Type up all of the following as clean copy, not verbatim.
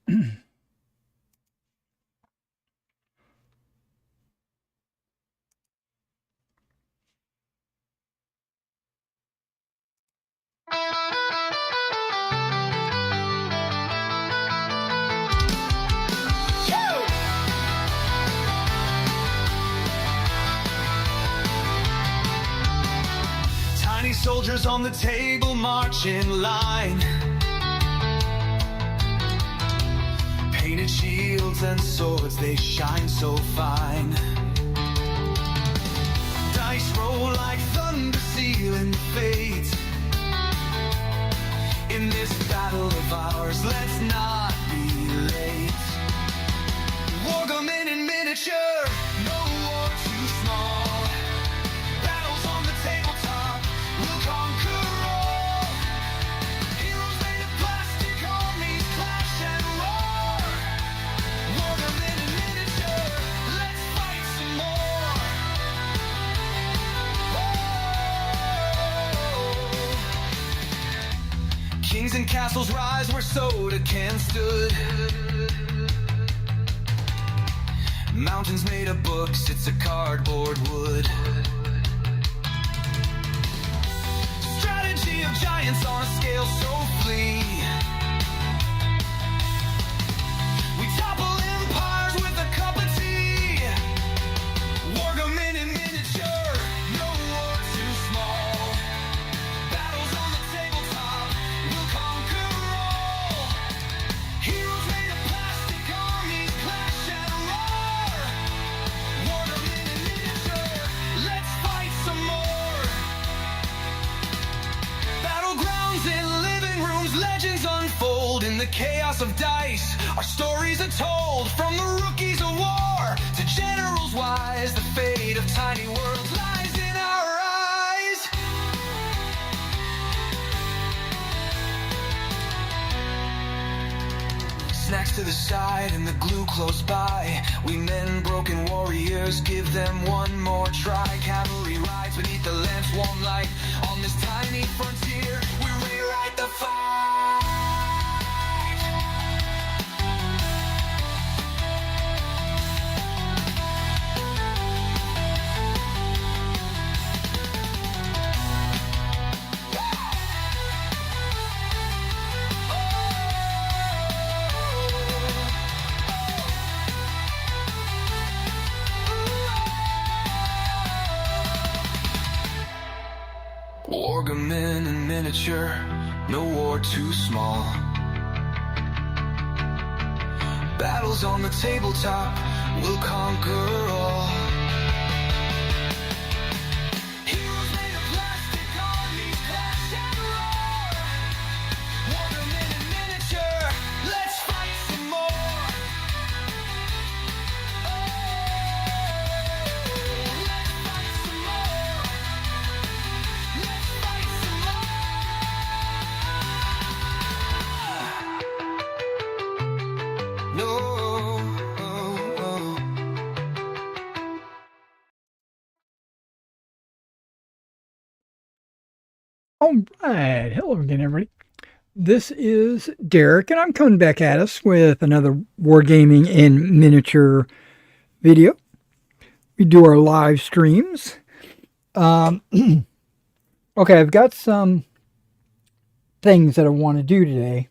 Tiny soldiers on the table march in line. Painted shields and swords, they shine so fine. Dice roll like thunder, sealing fate. In this battle of ours, let's not be late. Wargaming in miniature, no war too small. Battles on the tabletop, we'll conquer all. Heroes made of plastic, armies clash and roar. Wargaming in miniature, let's fight some more. Oh. Kings and castles rise where soda cans stood. Mountains made of books, it's a cardboard wood. Strategy of giants on a scale so flee. We topple empires with a cup of tea. Wargaming in miniature, no war too small. Battles on the tabletop, we'll conquer all. Heroes made of plastic, armies clash and roar. Wargaming in miniature, let's fight some more. Battlegrounds in living rooms, legends unfold in the chaos of dice. Our stories are told from the rookies of war to generals wise. The fate of tiny worlds lies in our eyes. Snacks to the side and the glue close by. We men, broken warriors, give them one more try. Cavalry rides beneath the lamp's warm light. On this tiny frontier, we rewrite the fight. Wargaming in miniature, no war too small. Battles on the tabletop, we'll conquer all. Heroes made of plastic, armies clash and roar. Wargaming in miniature, let's fight some more. Oh, let's fight some more. Let's fight some more. No. All right. Hello again, everybody. This is Derek, and I'm coming back at us with another Wargaming in Miniature video. We do our live streams. Okay, I've got some things that I want to do today.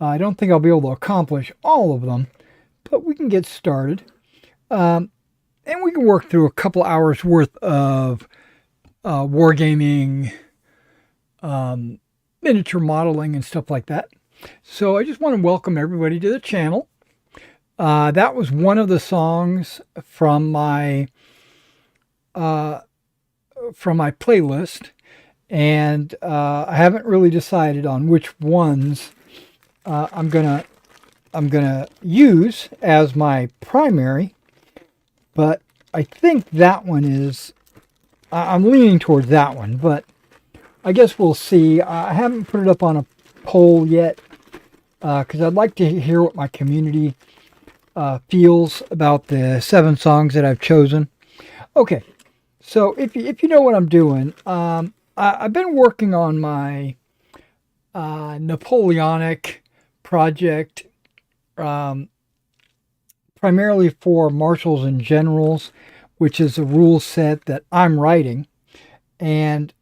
I don't think I'll be able to accomplish all of them, but we can get started. And we can work through a couple hours worth of Wargaming miniature modeling and stuff like that. So I just want to welcome everybody to the channel. That was one of the songs from my playlist, and I haven't really decided on which ones I'm gonna use as my primary, but I think that one is, I'm leaning towards that one, but I guess we'll see. I haven't put it up on a poll yet because I'd like to hear what my community feels about the 7 songs that I've chosen. Okay, so if you know what I'm doing, I've been working on my Napoleonic project um, primarily for marshals and generals, which is a rule set that I'm writing. And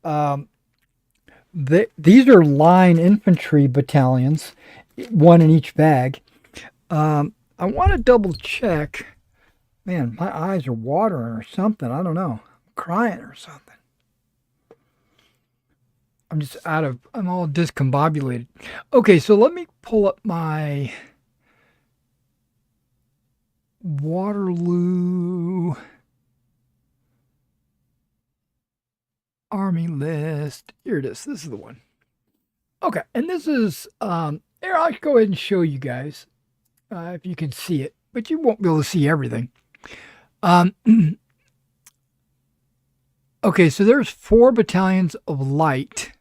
these are line infantry battalions, one in each bag. I want to double check. Man, my eyes are watering or something. I don't know. I'm crying or something. I'm all discombobulated. Okay, so let me pull up my Waterloo Army list. Here it is. This is the one. Okay, and this is, here, I'll go ahead and show you guys if you can see it, but you won't be able to see everything. Um, okay, so there's 4 battalions of light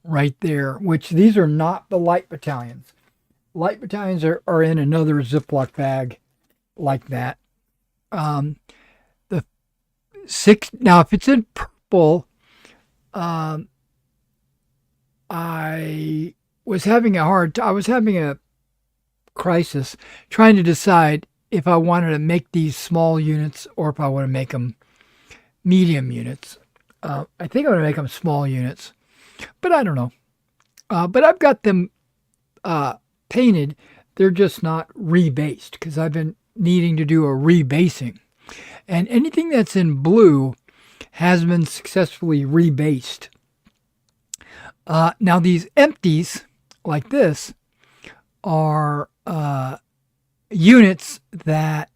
right there, which these are not the light battalions. Light battalions are in another Ziploc bag like that. The 6, now if it's in purple, I was having a crisis trying to decide if I wanted to make these small units or if I want to make them medium units. I think I'm going to make them small units, but I don't know. But I've got them painted. They're just not rebased because I've been needing to do a rebasing. And anything that's in blue has been successfully rebased. Now these empties, like this, are units that,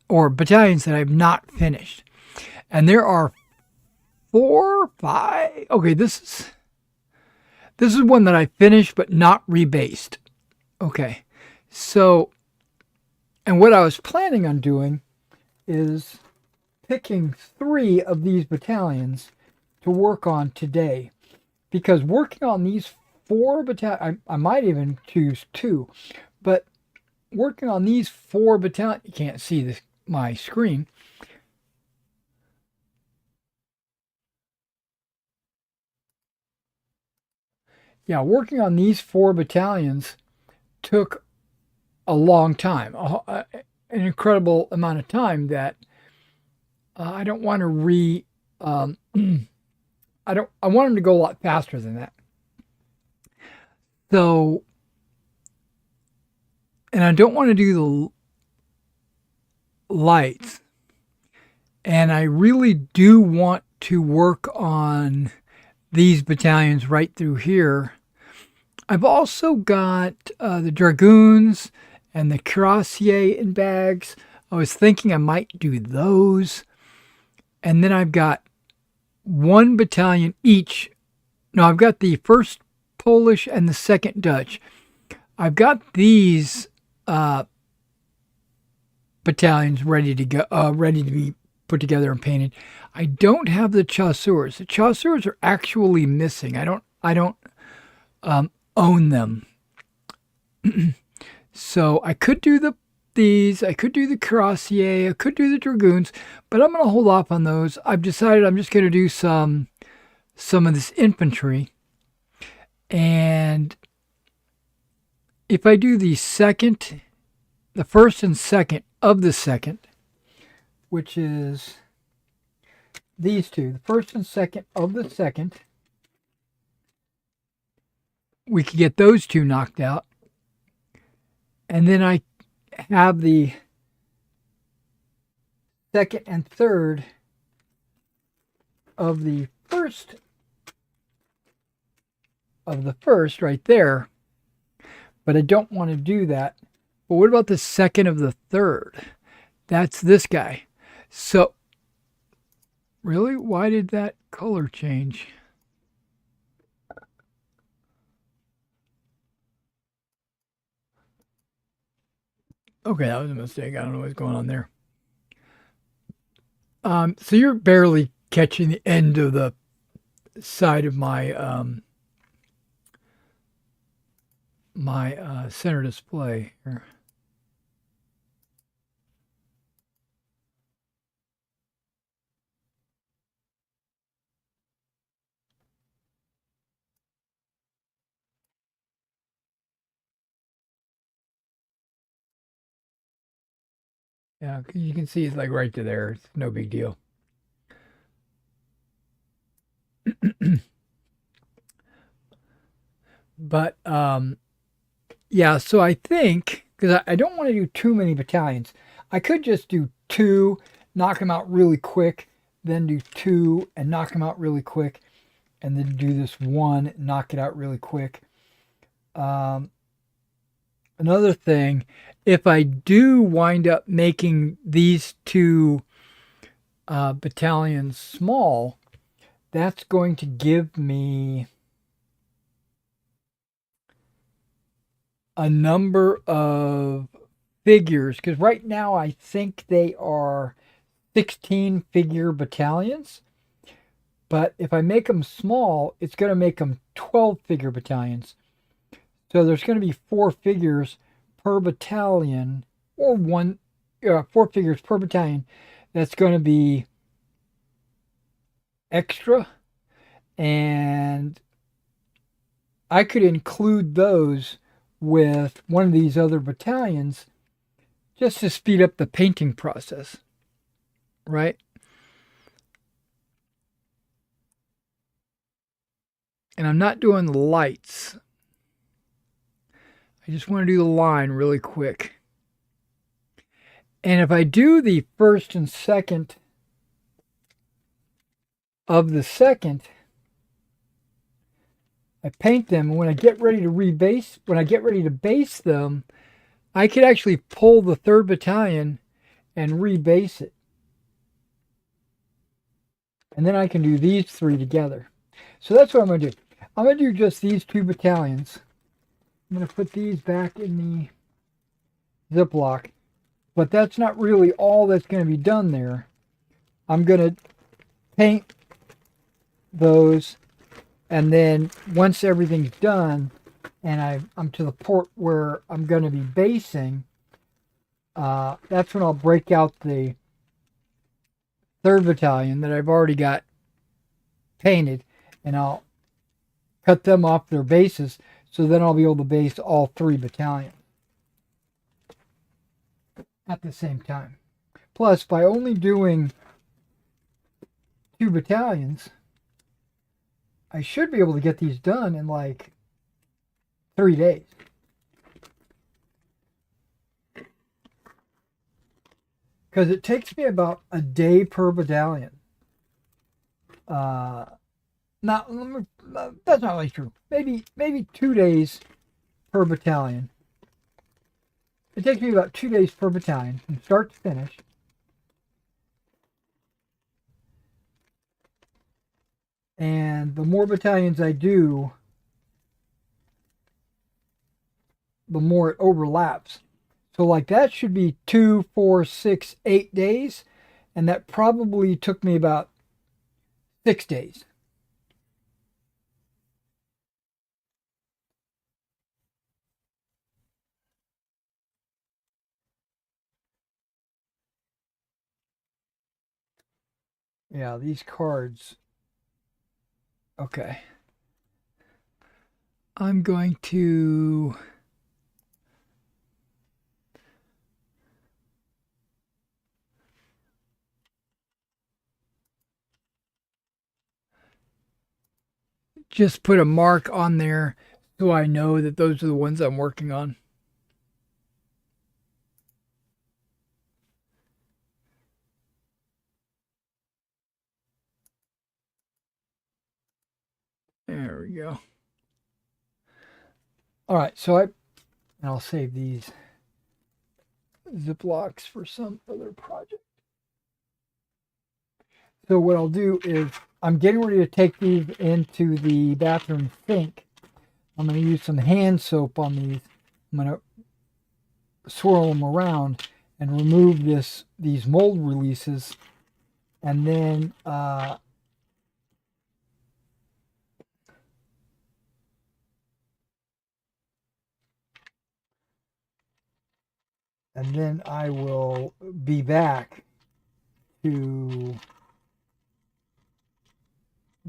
or battalions that I've not finished. And there are 4, 5. Okay, this is one that I finished but not rebased. Okay, so, and what I was planning on doing is picking 3 of these battalions to work on today. Because working on these 4 battalions, I might even choose 2, but working on these 4 battalions, you can't see this, my screen. Yeah, working on these 4 battalions took a long time, an incredible amount of time that I don't want to I want them to go a lot faster than that. So, and I don't want to do the lights. And I really do want to work on these battalions right through here. I've also got the Dragoons and the Cuirassiers in bags. I was thinking I might do those. And then I've got 1 battalion each. No, I've got the 1st Polish and the 2nd Dutch. I've got these battalions ready to go, ready to be put together and painted. I don't have the chasseurs. The chasseurs are actually missing. I don't own them. So I could do these. I could do the Cuirassier. I could do the Dragoons, but I'm going to hold off on those. I've decided I'm just going to do some of this infantry. And if I do the 1st and 2nd of the 2nd, which is these 2, the 1st and 2nd of the 2nd, we could get those 2 knocked out. And then I have the 2nd and 3rd of the 1st right there. But I don't want to do that. But what about the 2nd of the 3rd? That's this guy. So, really? Why did that color change? Okay, that was a mistake. I don't know what's going on there. So you're barely catching the end of the side of my center display here. Yeah, you can see it's like right to there. It's no big deal. But yeah, so I think because I don't want to do too many battalions, I could just do two, knock them out really quick, then do two and knock them out really quick, and then do this one, knock it out really quick. Um, Another thing, if I do wind up making these two battalions small, that's going to give me a number of figures, because right now I think they are 16 figure battalions. But if I make them small, it's going to make them 12 figure battalions. So there's going to be 4 figures per battalion, or 4 figures per battalion. That's going to be extra, and I could include those with one of these other battalions just to speed up the painting process, right? And I'm not doing the lights. I just want to do the line really quick. And if I do the first and second of the second, I paint them, and when I get ready to base them, I could actually pull the 3rd battalion and rebase it. And then I can do these 3 together. So that's what I'm going to do. I'm going to do just these 2 battalions. I'm going to put these back in the Ziploc. But that's not really all that's going to be done there. I'm going to paint those, and then once everything's done and I'm to the port where I'm going to be basing, that's when I'll break out the 3rd battalion that I've already got painted, and I'll cut them off their bases, so then I'll be able to base all 3 battalions at the same time. Plus, by only doing 2 battalions, I should be able to get these done in like 3 days. Because it takes me about a day per battalion. That's not really true. Maybe 2 days per battalion. It takes me about 2 days per battalion from start to finish. And the more battalions I do, the more it overlaps. So like that should be 2, 4, 6, 8 days. And that probably took me about 6 days. Yeah, these cards. Okay. I'm going to just put a mark on there so I know that those are the ones I'm working on. There we go. All right, so I'll save these Ziplocs for some other project. So what I'll do is I'm getting ready to take these into the bathroom sink. I'm going to use some hand soap on these. I'm going to swirl them around and remove these mold releases, and then I will be back to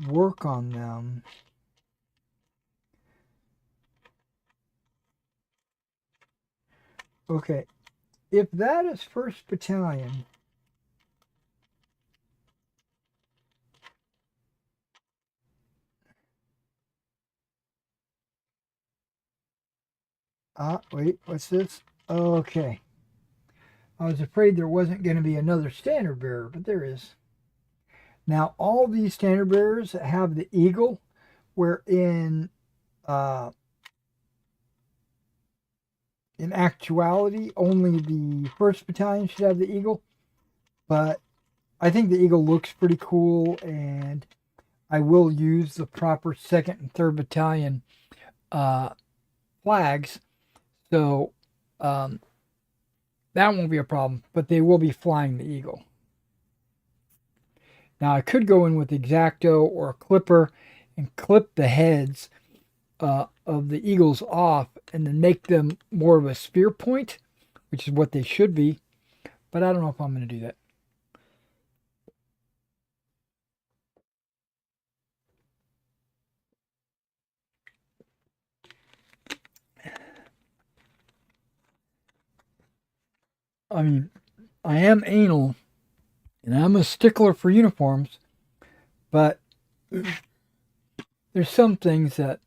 work on them. Okay, if that is 1st Battalion, wait, what's this? Okay. I was afraid there wasn't going to be another standard bearer, but there is. Now, all these standard bearers have the eagle, where uh, in actuality, only the 1st Battalion should have the eagle. But I think the eagle looks pretty cool, and I will use the proper 2nd and 3rd Battalion flags. So that won't be a problem, but they will be flying the eagle. Now, I could go in with X-Acto or a clipper and clip the heads of the eagles off and then make them more of a spear point, which is what they should be. But I don't know if I'm going to do that. I mean, I am anal and I'm a stickler for uniforms, but there's some things that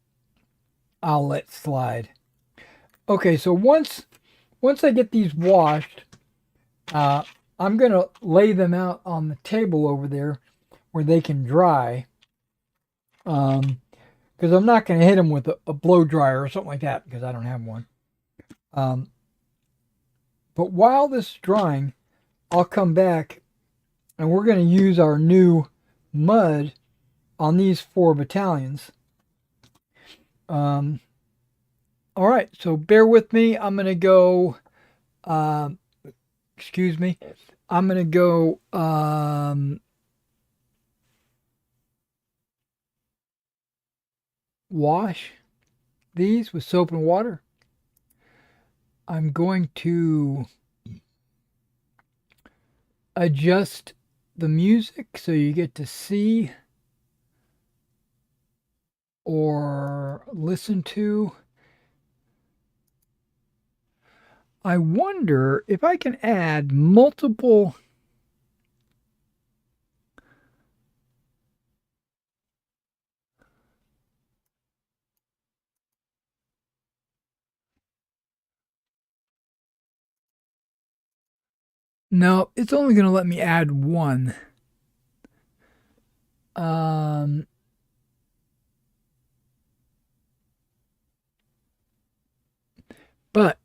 I'll let slide. Okay, so once I get these washed, I'm gonna lay them out on the table over there where they can dry. Because I'm not gonna hit them with a blow dryer or something like that because I don't have one. But while this is drying, I'll come back and we're gonna use our new mud on these 4 battalions. All right, so bear with me. I'm gonna go. Excuse me. I'm gonna go. Wash these with soap and water. I'm going to adjust the music so you get to see or listen to. I wonder if I can add multiple No, it's only going to let me add one. But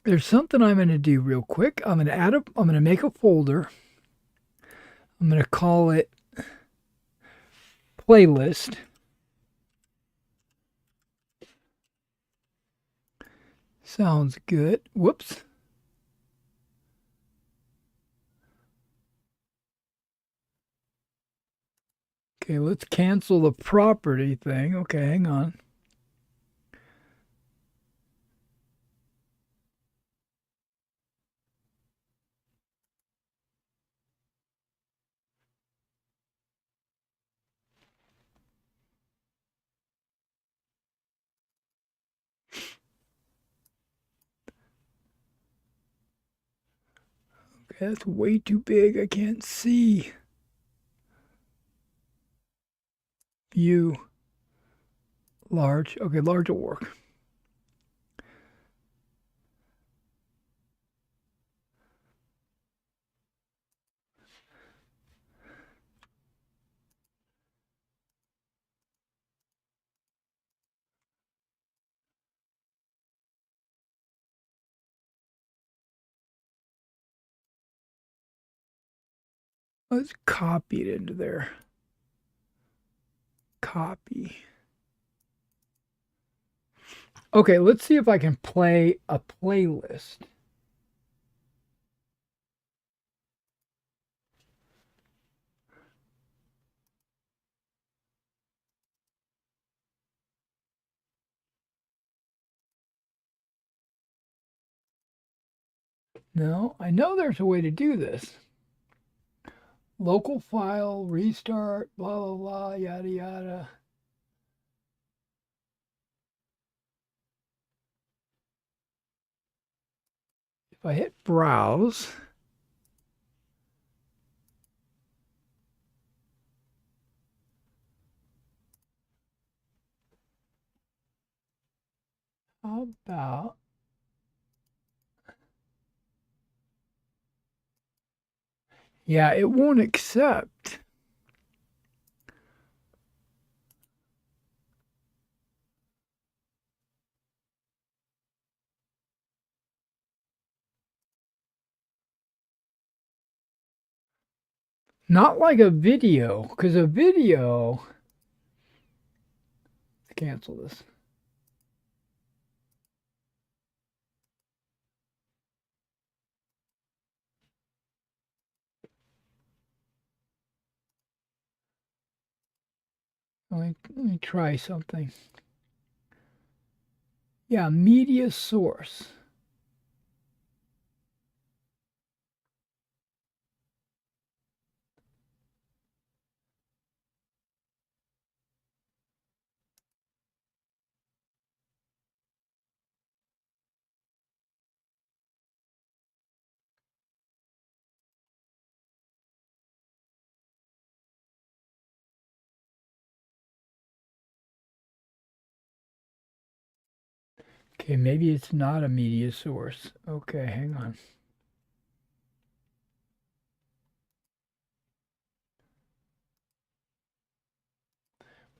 there's something I'm going to do real quick. I'm going to make a folder. I'm going to call it playlist. Sounds good. Whoops. Okay, let's cancel the property thing. Okay, hang on. Okay, that's way too big. I can't see. View. Large. Okay, large will work. Let's copy it into there. Copy. Okay, let's see if I can play a playlist. No, I know there's a way to do this. Local file, restart, blah, blah, blah, yada, yada. If I hit browse, how about yeah, it won't accept. Not like a video, because a video. Let's cancel this. Let me try something. Yeah, media source. Okay, maybe it's not a media source. Okay, hang on.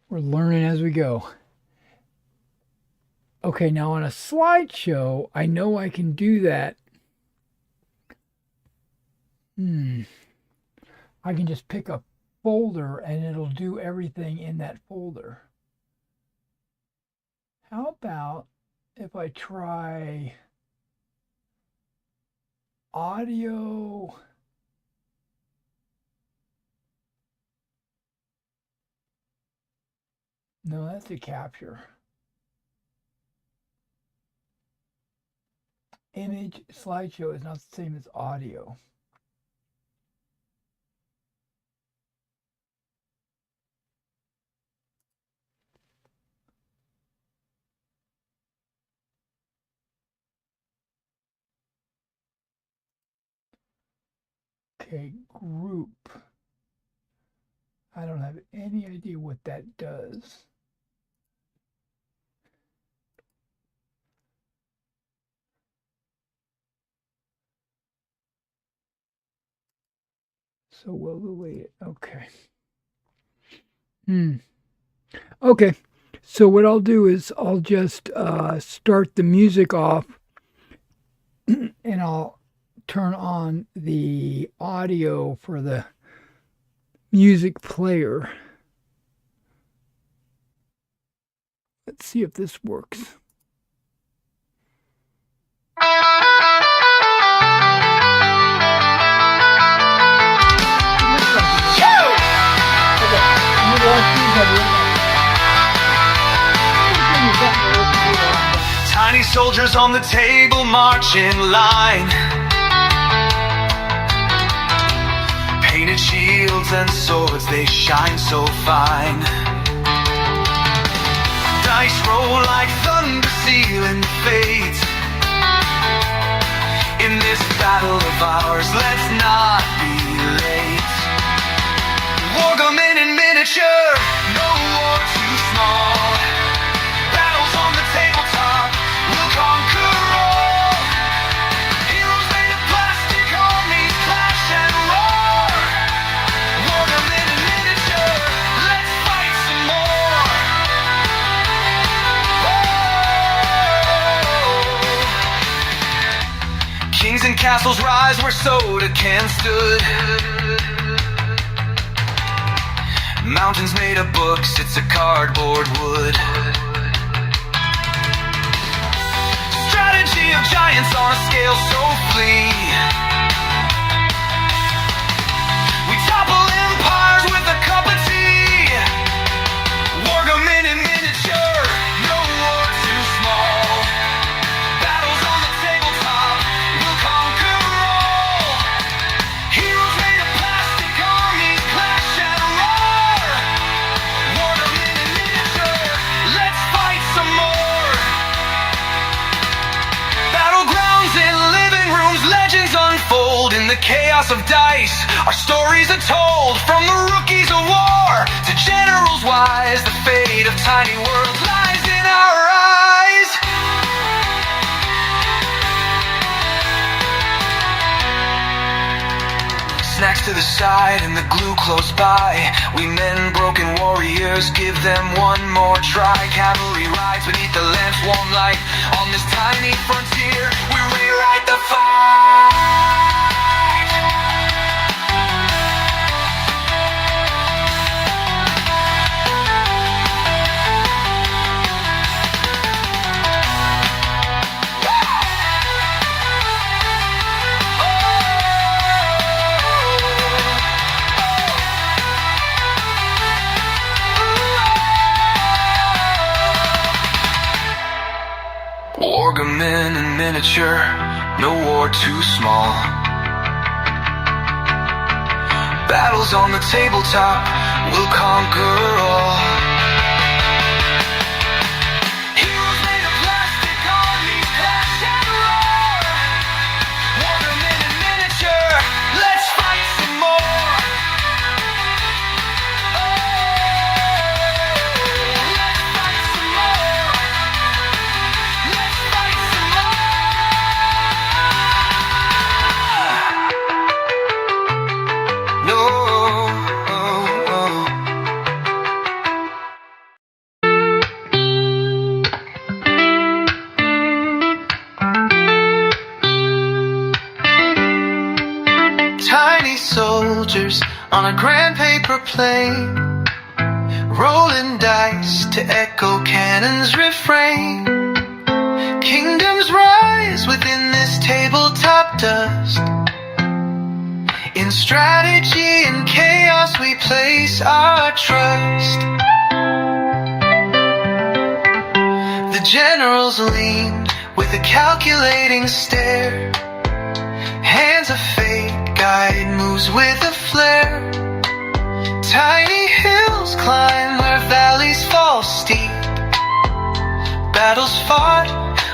We're learning as we go. Okay, now on a slideshow, I know I can do that. I can just pick a folder and it'll do everything in that folder. How about if I try audio? No, that's a capture. Image slideshow is not the same as audio. Okay, group. I don't have any idea what that does. So we'll delete it. Okay. Okay. So what I'll do is I'll just start the music off and I'll turn on the audio for the music player. Let's see if this works. Tiny soldiers on the table march in line. Painted shields and swords, they shine so fine. Dice roll like thunder sealing fate. In this battle of ours, let's not be late. Wargaming in miniature, no war too small. Battles on the tabletop, we'll conquer all. Heroes made of plastic, armies clash and roar. Wargaming in miniature, let's fight some more. Oh. Kings and castles rise where Soda-Can stood. Mountains made of books, it's a cardboard wood. Strategy of giants on a scale so flee. We topple empires with a cup of tea. Wargaming in miniature, no war too small. Battles on the tabletop, we'll conquer all. Heroes made of plastic, armies clash and roar. Wargaming in miniature, let's fight some more. Battlegrounds in living rooms chaos of dice. Our stories are told from the rookies of war to generals wise. The fate of tiny worlds lies in our eyes. Snacks to the side and the glue close by. We men, broken warriors, give them one more try. Cavalry rides beneath the lamp's warm light. On this tiny frontier, we rewrite the fight. Wargaming in miniature, no war too small. Battles on the tabletop, we'll conquer all. Heroes made of plastic, armies clash and roar. Wargaming in miniature, let's fight some more. Let's fight some more. Let's fight some more. No. Tiny soldiers on a grand paper plane, rolling dice to echo cannon's refrain. Kingdoms rise within this tabletop dust. In strategy and chaos we place our trust. The generals leaned with a calculating stare. Hands of fate guide moves with a flare. Tiny hills climb where valleys fall steep. Battles fought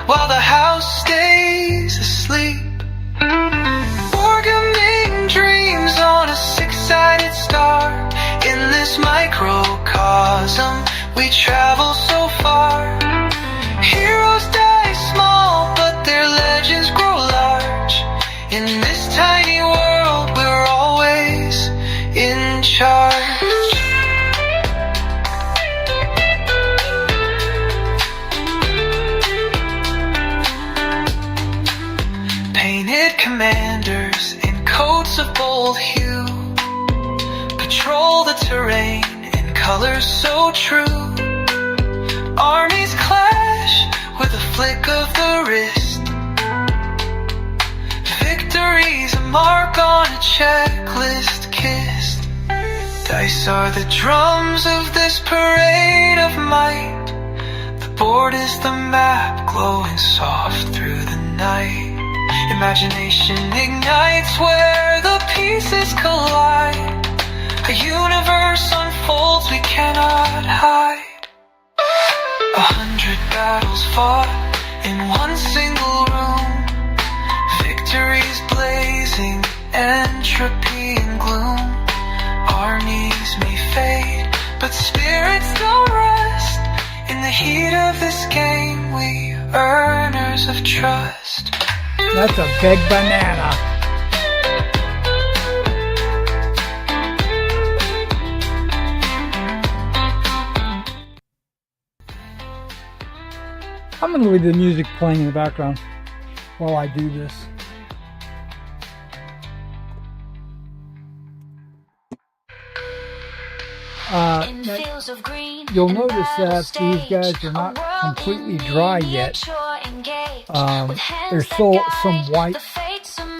while the house stays asleep. Wargaming dreams on a six-sided star. In this microcosm we travel so far. Heroes die small but their legends grow large. In this tiny world we're always in charge. Painted commanders in coats of bold hue patrol the terrain in colors so true. Armies clash with a flick of the wrist. Victory's a mark on a checklist kissed. Dice are the drums of this parade of might. The board is the map glowing soft through the night. Imagination ignites where the pieces collide. A universe unfolds we cannot hide. 100 battles fought in one single room. Victories blazing, entropy and gloom. Armies may fade, but spirits don't rest. In the heat of this game, we earners of trust. That's a big banana. I'm going to leave the music playing in the background while I do this. You'll notice that these guys are not completely dry yet. There's still some white,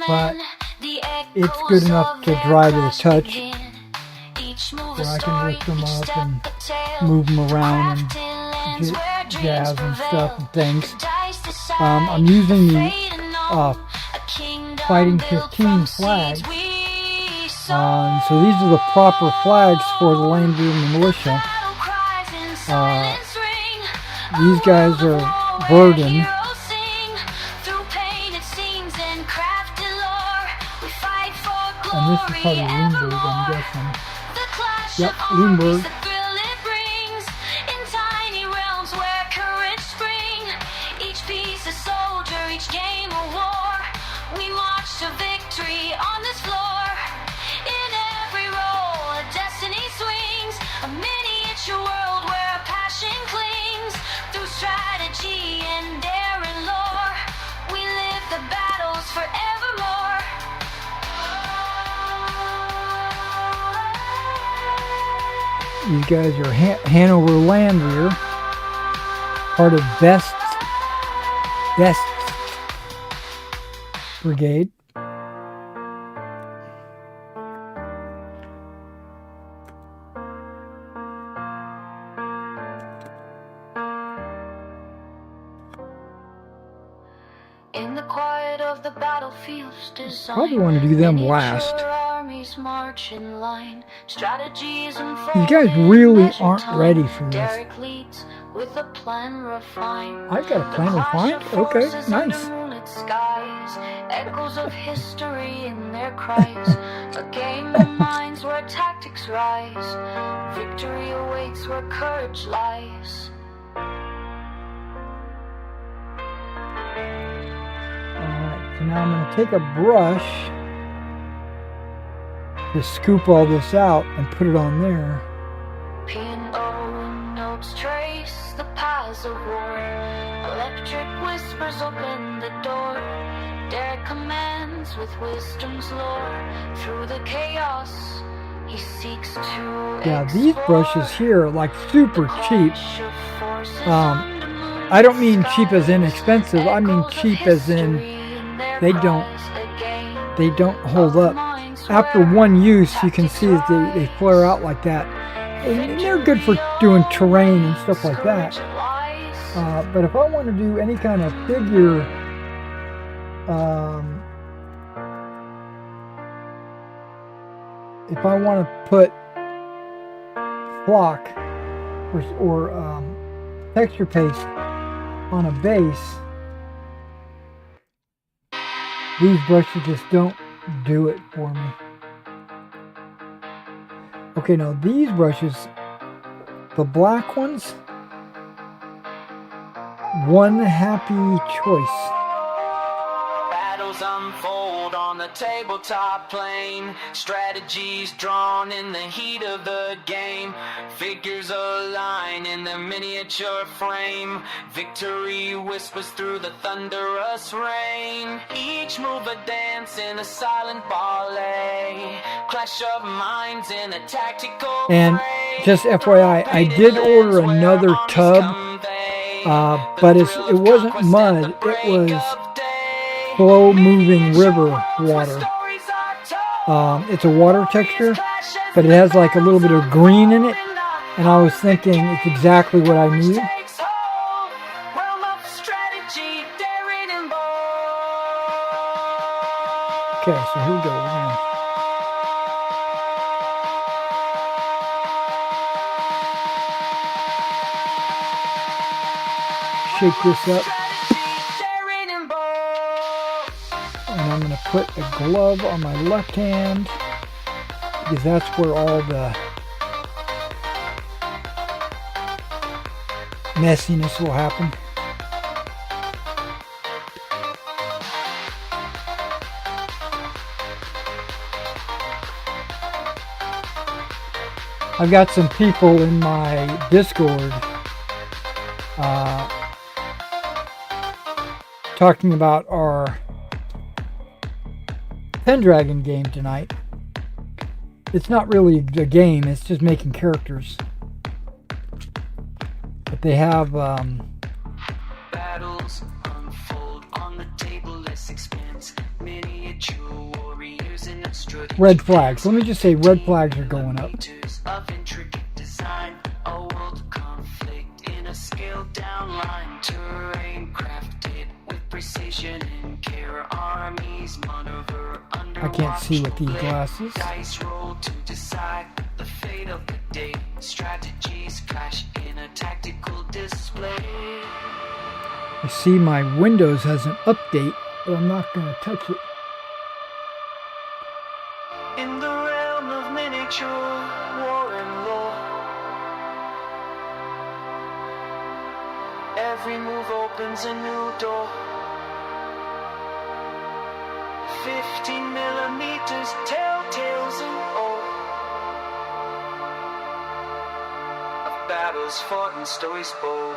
but it's good enough to dry to the touch, where I can lift them up and move them around and jazz and stuff and things. I'm using the Fighting 15 flags. So these are the proper flags for the Land Grant Militia. These guys are Verdun. And this is probably Lindbergh, I'm guessing. The clash Yep, of armies, Lindbergh. the thrill it brings in tiny realms where courage spring. Each piece a soldier, each game a war. We march to victory on this floor. In every role, a destiny swings. A miniature world where passion clings. Through strategy and dare and lore, we live the battles forevermore. These guys are Hanover Landwehr, part of Best's Brigade. In the quiet of the battlefield's design, Probably want to do them last. armies march in line, strategies These guys really aren't ready for this. Derek leads with a plan refined. I've got a plan refined? Okay, nice. Skies, echoes of history in their cries. A game of minds where tactics rise. Victory awaits where courage lies. Alright, so now I'm going to take a brush to scoop all this out and put it on there. P&O notes trace the paths of war. Electric whispers open the door. Derek commands with wisdom's lore. Through the chaos, he seeks to Yeah, these brushes here are like super cheap. I don't mean cheap as inexpensive. I mean cheap as in they don't hold up. After one use, you can see that they flare out like that. And they're good for doing terrain and stuff like that. But if I want to do any kind of figure, if I want to put flock or texture paste on a base, these brushes just don't do it for me. Okay, now these brushes, the black ones, one happy choice. Battles unfold on the tabletop plane. Strategies drawn in the heat of the game. Figures align in the miniature frame. Victory whispers through the thunderous rain. Each move a dance in a silent ballet. Clash of minds in a tactical And fray. just FYI, I did order another tub, but it wasn't mud, it was slow moving river water. It's a water texture, but it has like a little bit of green in it, and I was thinking it's exactly what I need. Okay, so here we go. We're gonna shake this up. And I'm going to put a glove on my left hand because that's where all the messiness will happen. I've got some people in my Discord talking about our Pendragon game tonight. It's not really a game, it's just making characters. But they have Battles unfold on the table, less expense. Miniature warriors in a red flags. Let me just say red flags are going up. of intricate design, a world of conflict in a scaled down line. Terrain crafted with precision and care. Armies maneuver under I can't see with these glasses. Dice roll to decide the fate of the day. Strategies clash in a tactical display. I see my Windows has an update, but I'm not going to touch it. war and lore. Every move opens a new door. 15 millimeters, telltales and all of battles fought and stories bold.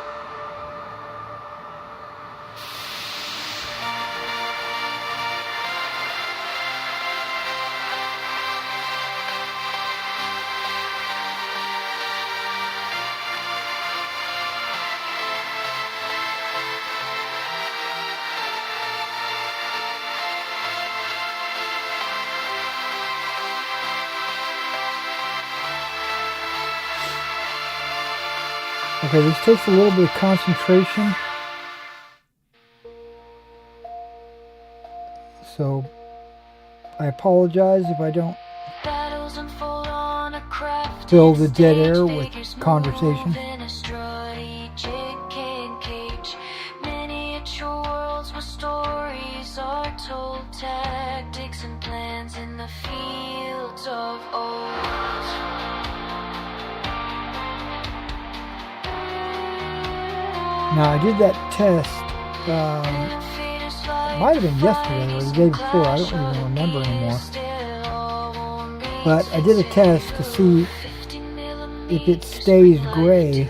Okay, this takes a little bit of concentration. So, I apologize if I don't fill the dead air with conversation. Miniature worlds where stories are told, tactics and plans in the fields of old. Now, I did that test, it might have been yesterday or the day before, I don't even remember anymore. But I did a test to see if it stays gray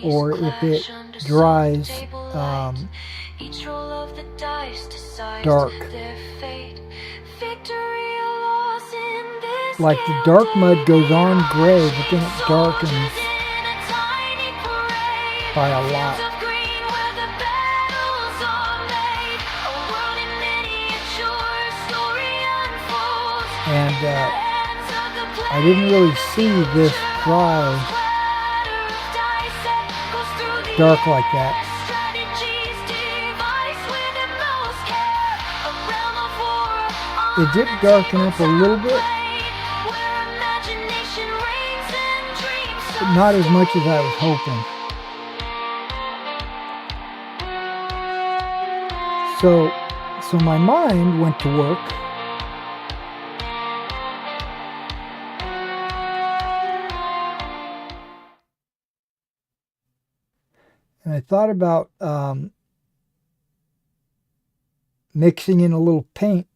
or if it dries dark. Like the dark mud goes on gray, but then it darkens by a lot. And I didn't really see this dry dark like that. It did darken up a little bit, but not as much as I was hoping. So my mind went to work and I thought about mixing in a little paint.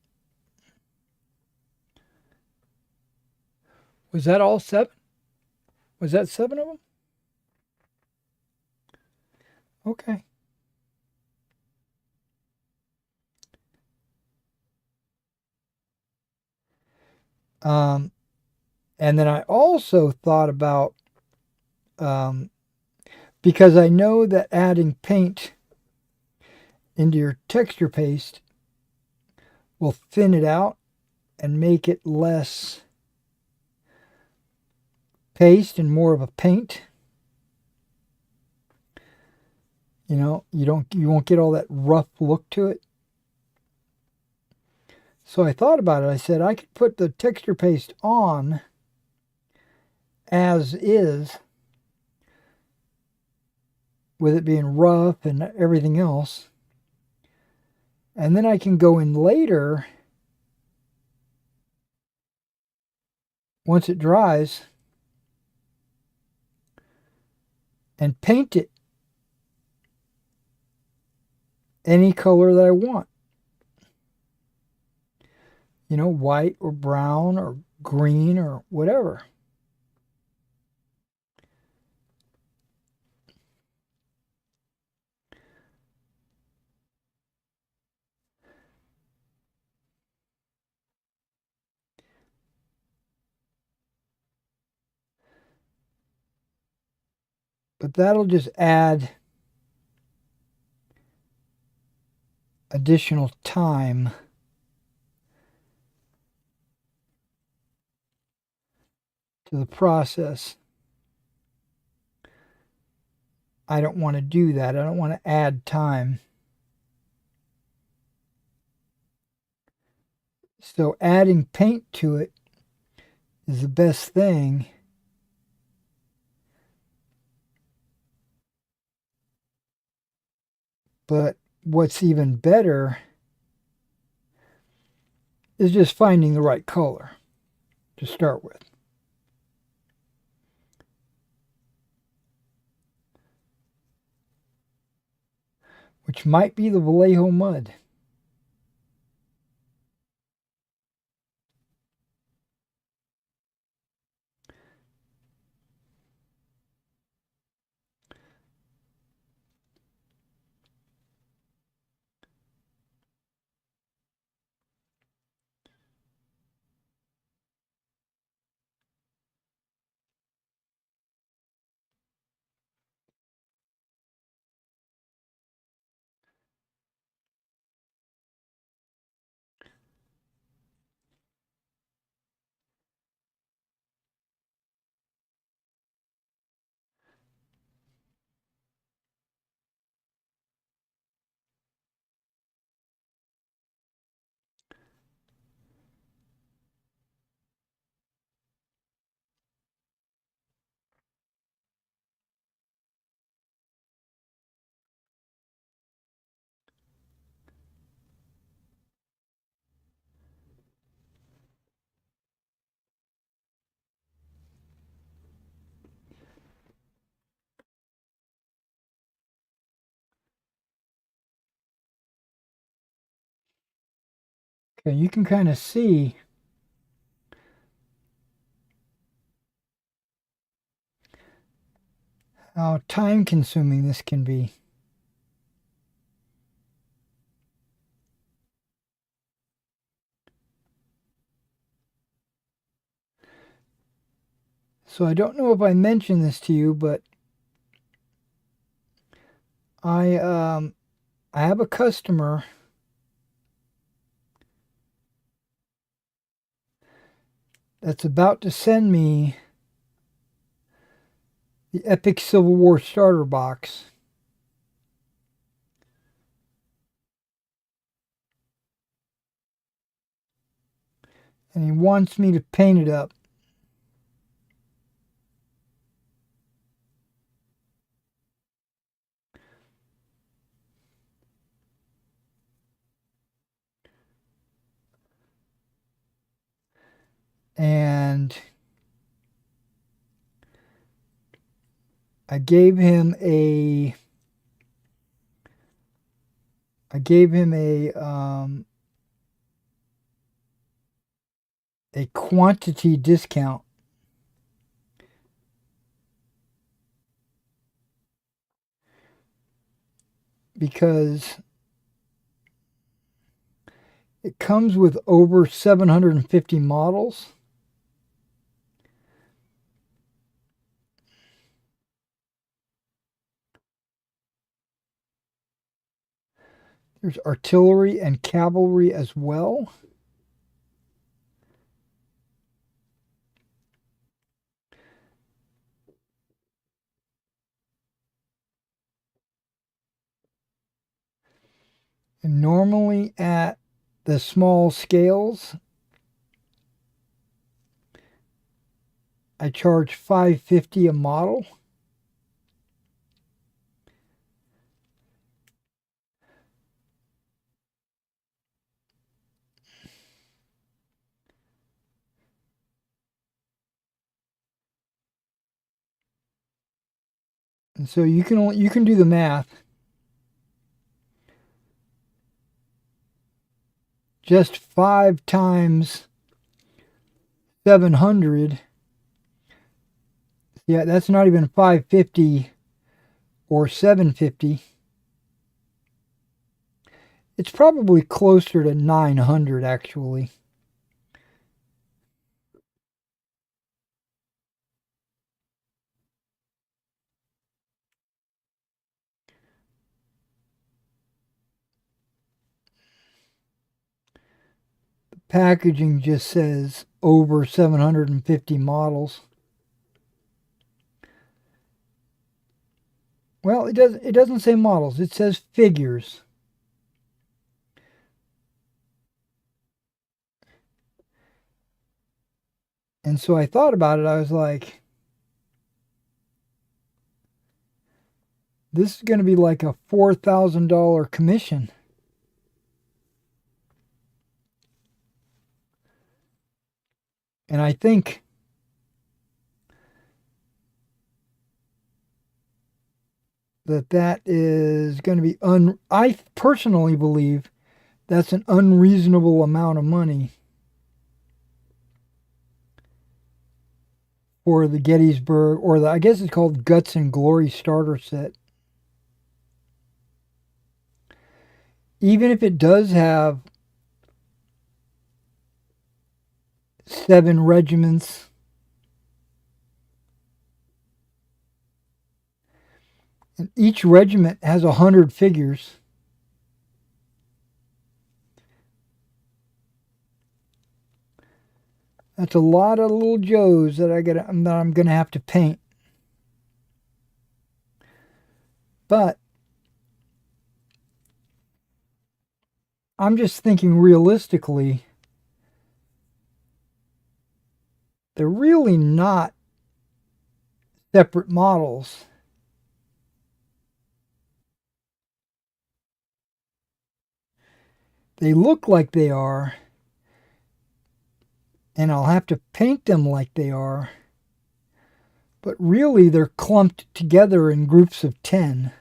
Was that all 7? Was that 7 of them? Okay. And then I also thought about, because I know that adding paint into your texture paste will thin it out and make it less paste and more of a paint. You know, you won't get all that rough look to it. So I thought about it. I said I could put the texture paste on as is, with it being rough and everything else. And then I can go in later, once it dries, and paint it any color that I want. You know, white or brown or green or whatever. But that'll just add additional time to the process. I don't want to do that. I don't want to add time. So adding paint to it is the best thing. But what's even better is just finding the right color. to start with. Which might be the Vallejo mud. Okay, you can kind of see how time consuming this can be. So I don't know if I mentioned this to you, but I have a customer that's about to send me the Epic Civil War starter box. And he wants me to paint it up. And I gave him a a quantity discount because it comes with over 750 models. There's artillery and cavalry as well. And normally at the small scales, I charge $5.50 a model. And so you can do the math. Just 5 times 700. Yeah, that's not even 550 or 750. It's probably closer to 900 actually. The packaging just says over 750 models. Well, it doesn't say models. It says figures. And so I thought about it. I was like, this is going to be like a $4,000 commission. And I think that is going to be I personally believe that's an unreasonable amount of money for the Gettysburg, or I guess it's called Guts and Glory starter set. Even if it does have 7 regiments, and each regiment has 100 figures, that's a lot of little Joes that I'm gonna have to paint. But I'm just thinking realistically, they're really not separate models. They look like they are, and I'll have to paint them like they are, but really they're clumped together in groups of 10.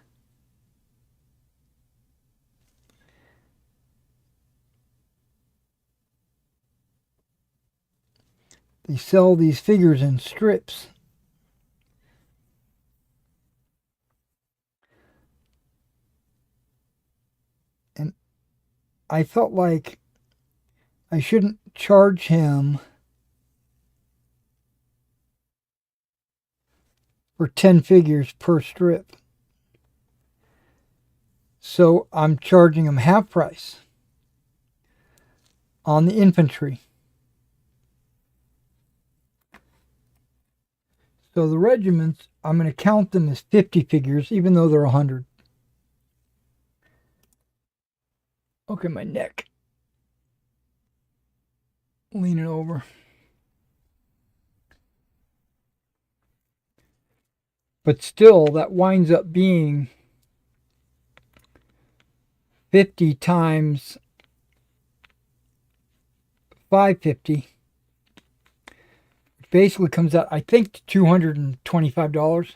They sell these figures in strips. And I felt like I shouldn't charge him for 10 figures per strip. So I'm charging him half price on the infantry. So the regiments, I'm going to count them as 50 figures, even though they're 100. Okay, my neck. Lean it over. But still, that winds up being 50 times 550. Which basically comes out, I think, to $225.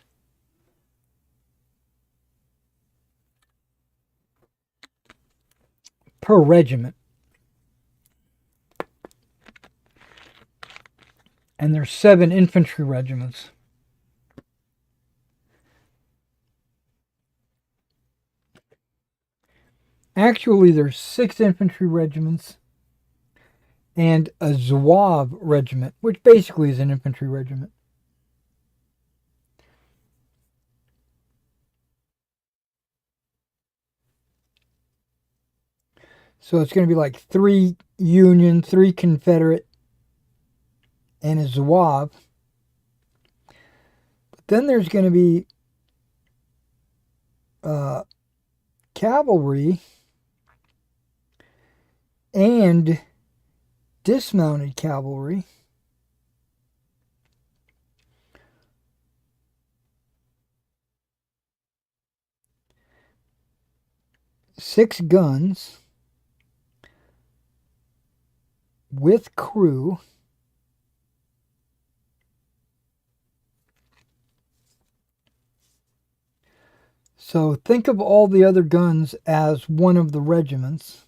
Per regiment. And there's 7 infantry regiments. Actually, there's 6 infantry regiments and a Zouave regiment, which basically is an infantry regiment. So it's going to be like 3 Union, 3 Confederate, and a Zouave. But then there's going to be cavalry and dismounted cavalry. Six guns with crew. So think of all the other guns as one of the regiments.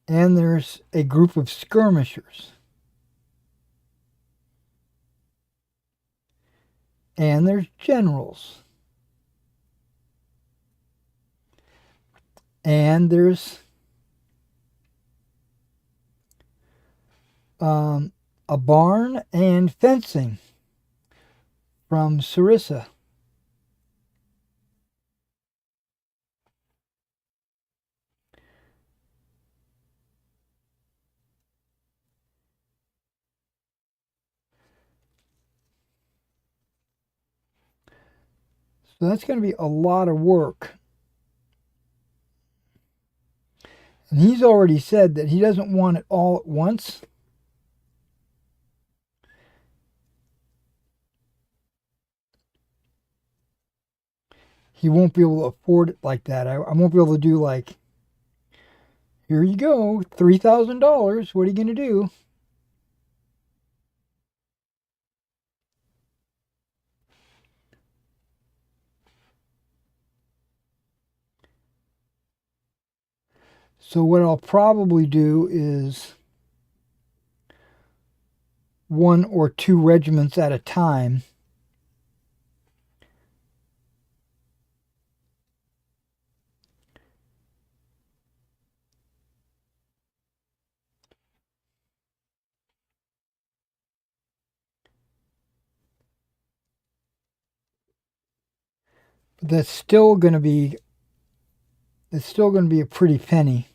And there's a group of skirmishers. And there's generals. And there's a barn and fencing from Sarissa. So that's going to be a lot of work. And he's already said that he doesn't want it all at once. he won't be able to afford it like that. I won't be able to do like, here you go, $3,000. What are you going to do? So what I'll probably do is 1 or 2 regiments at a time. But that's still going to be a pretty penny.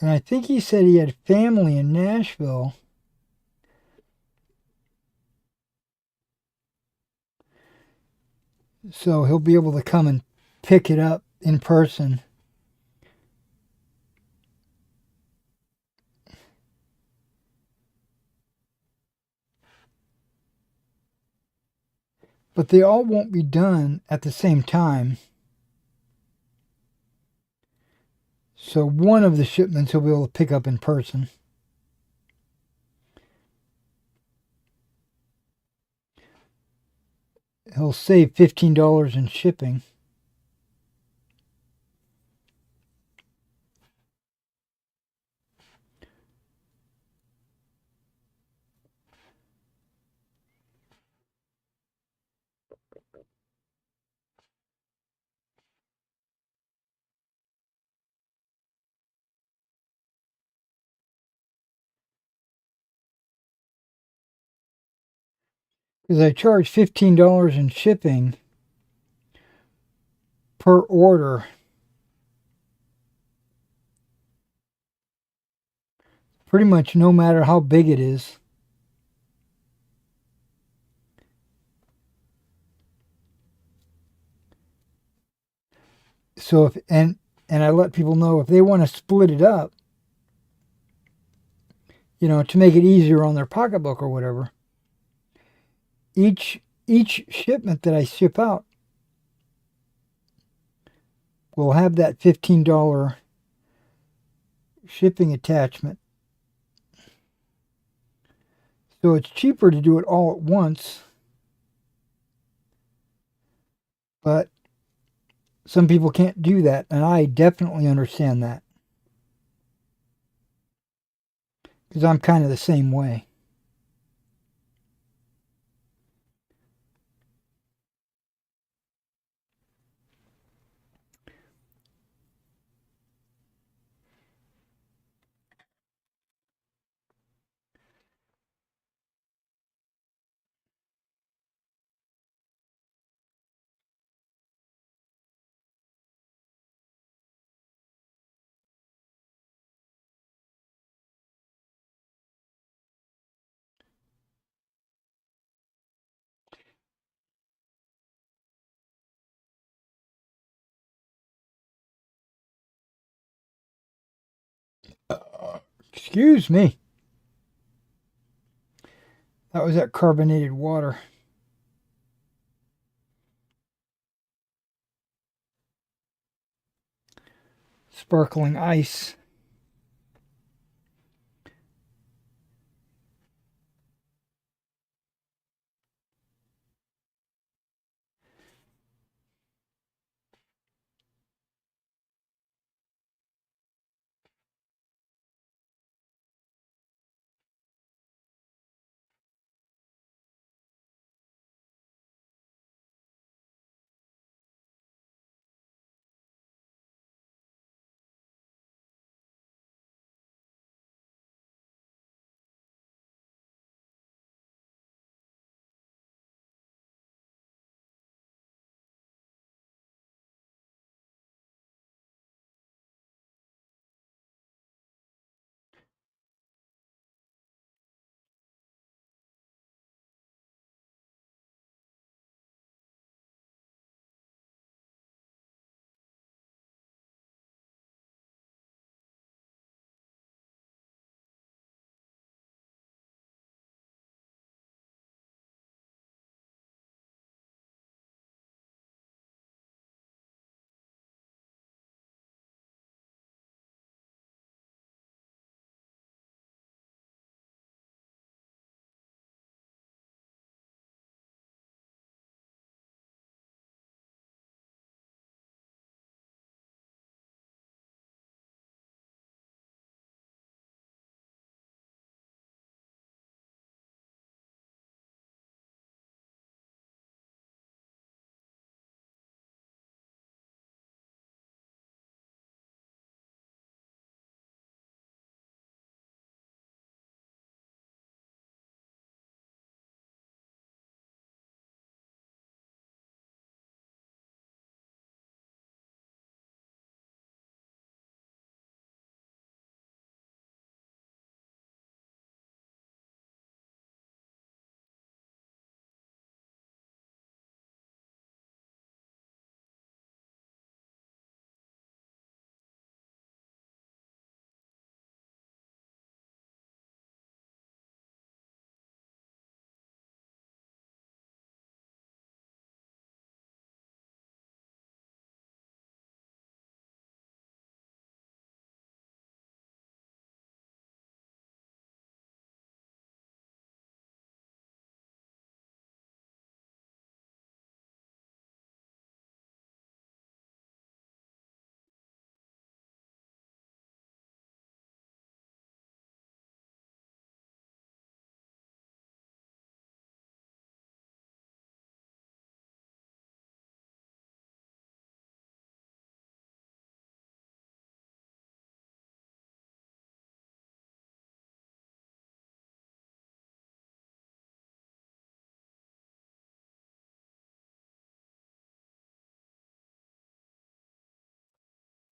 And I think he said he had family in Nashville. So he'll be able to come and pick it up in person. But they all won't be done at the same time. So one of the shipments he'll be able to pick up in person. He'll save $15 in shipping. Because I charge $15 in shipping per order. Pretty much no matter how big it is. So if and I let people know if they want to split it up, to make it easier on their pocketbook or whatever. Each shipment that I ship out will have that $15 shipping attachment. So it's cheaper to do it all at once. But some people can't do that, and I definitely understand that. Because I'm kind of the same way. Excuse me. That was that carbonated water. Sparkling ice.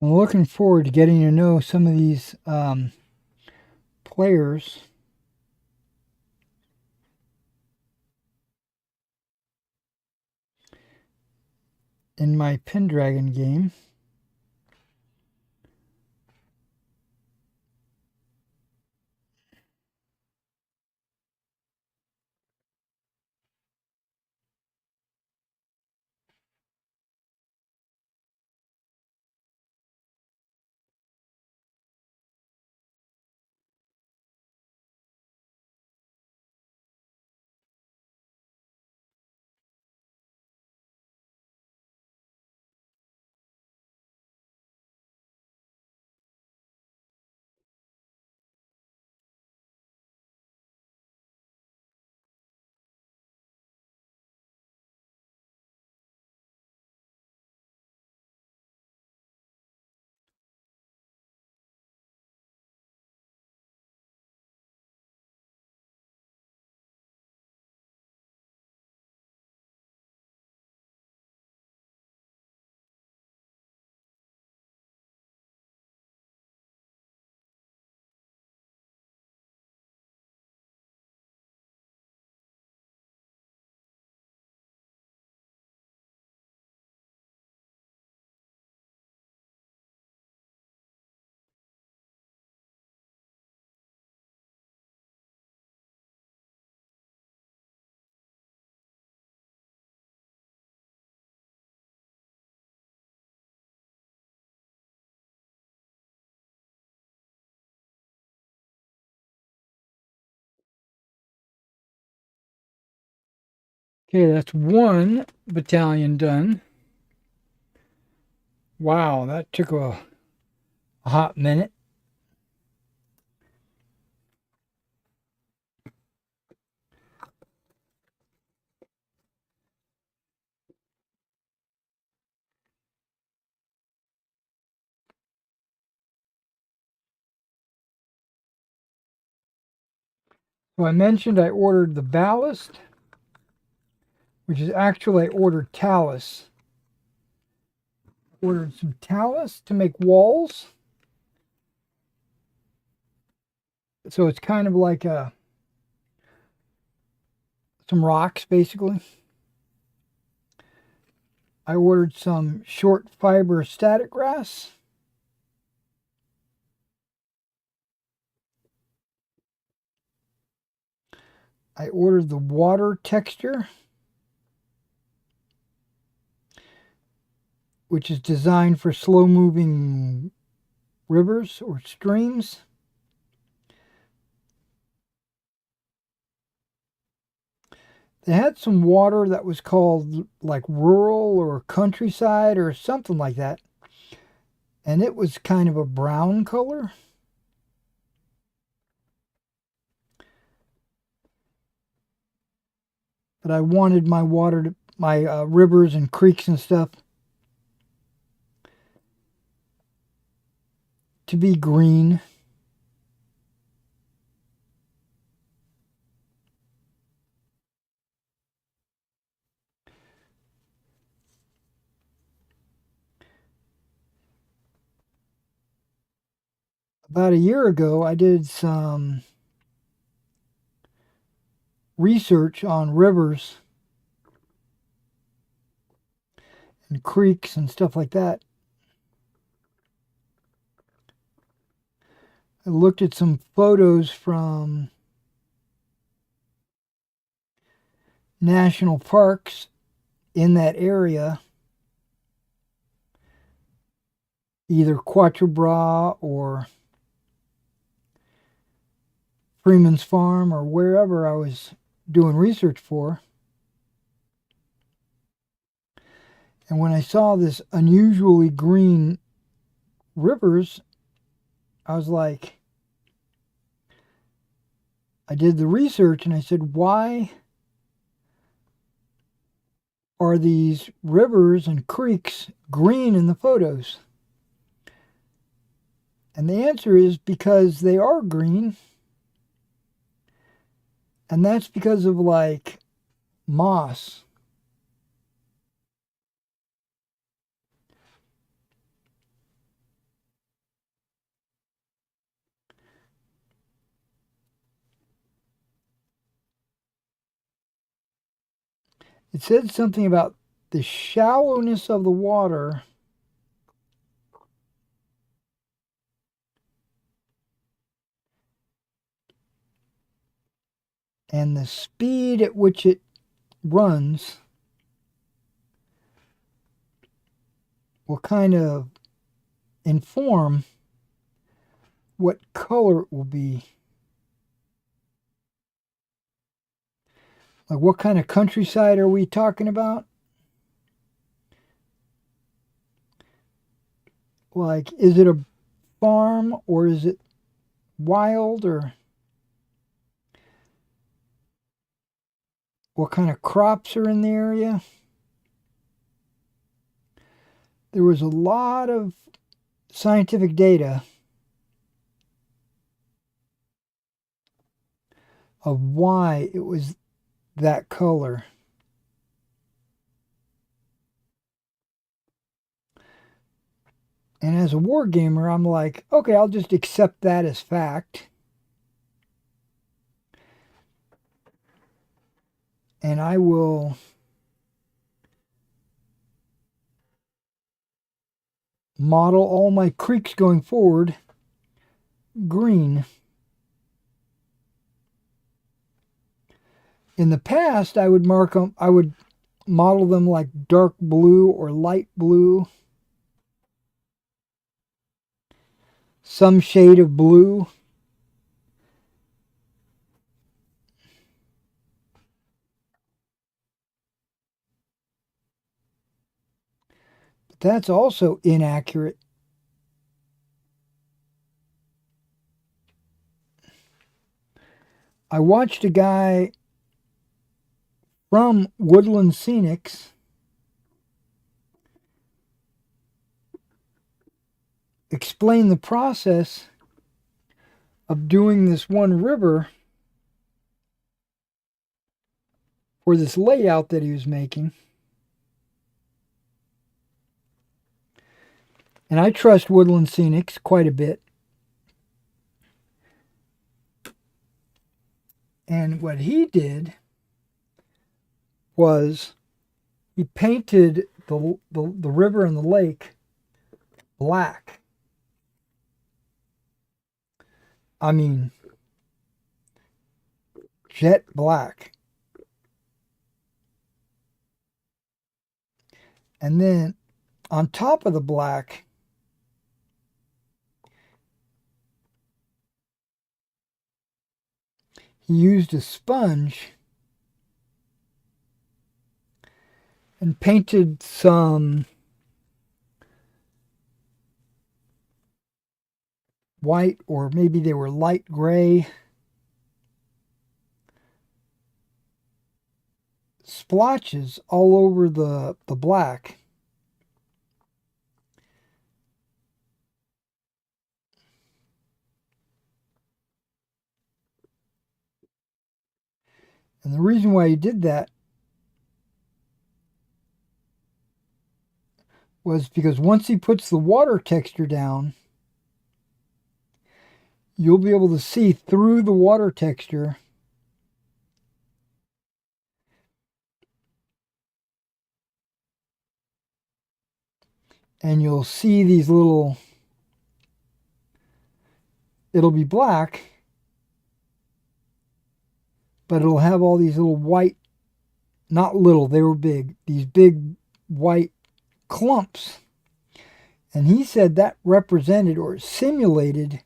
I'm looking forward to getting to know some of these players. In my Pendragon game. Okay, that's one battalion done. Wow, that took a hot minute. So I mentioned I ordered the ballast, which is actually I ordered talus. Ordered some talus to make walls. So it's kind of like some rocks, basically. I ordered some short fiber static grass. I ordered the water texture, which is designed for slow-moving rivers or streams. They had some water that was called like rural or countryside or something like that. And it was kind of a brown color. But I wanted my water to, my rivers and creeks and stuff to be green. About a year ago, I did some research on rivers and creeks and stuff like that. I looked at some photos from national parks in that area, either Quatre Bras or Freeman's Farm or wherever I was doing research for. And when I saw this unusually green rivers, I was like, I did the research and I said, why are these rivers and creeks green in the photos? And the answer is because they are green. And that's because of like moss. It said something about the shallowness of the water and the speed at which it runs will kind of inform what color it will be. Like, what kind of countryside are we talking about? Like, is it a farm or is it wild, or what kind of crops are in the area? There was a lot of scientific data of why it was that color. And as a war gamer, I'm like, okay, I'll just accept that as fact. And I will model all my creeks going forward green. In the past, I would model them like dark blue or light blue, some shade of blue. But that's also inaccurate. I watched a guy from Woodland Scenics explain the process of doing this one river for this layout that he was making. And I trust Woodland Scenics quite a bit. And what he did was he painted the river and the lake black. I mean, jet black. And then on top of the black, he used a sponge and painted some white, or maybe they were light gray, splotches all over the black. And the reason why he did that was because once he puts the water texture down, you'll be able to see through the water texture and you'll see these little, it'll be black, but it'll have all these little white, not little, they were big, these big white clumps. And he said that represented or simulated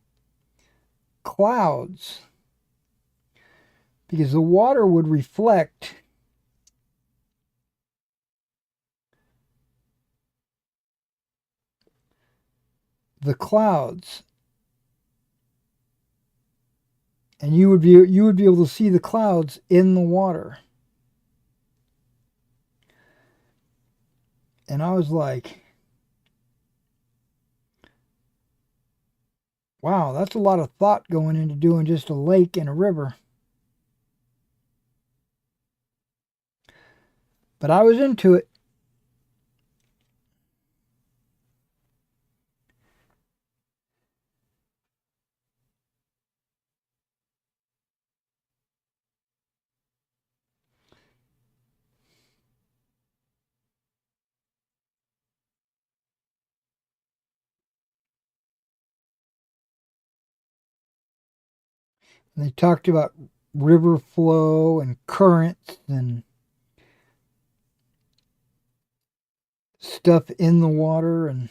clouds, because the water would reflect the clouds, and you would be able to see the clouds in the water. And I was like, wow, that's a lot of thought going into doing just a lake and a river. But I was into it. And they talked about river flow and currents and stuff in the water. And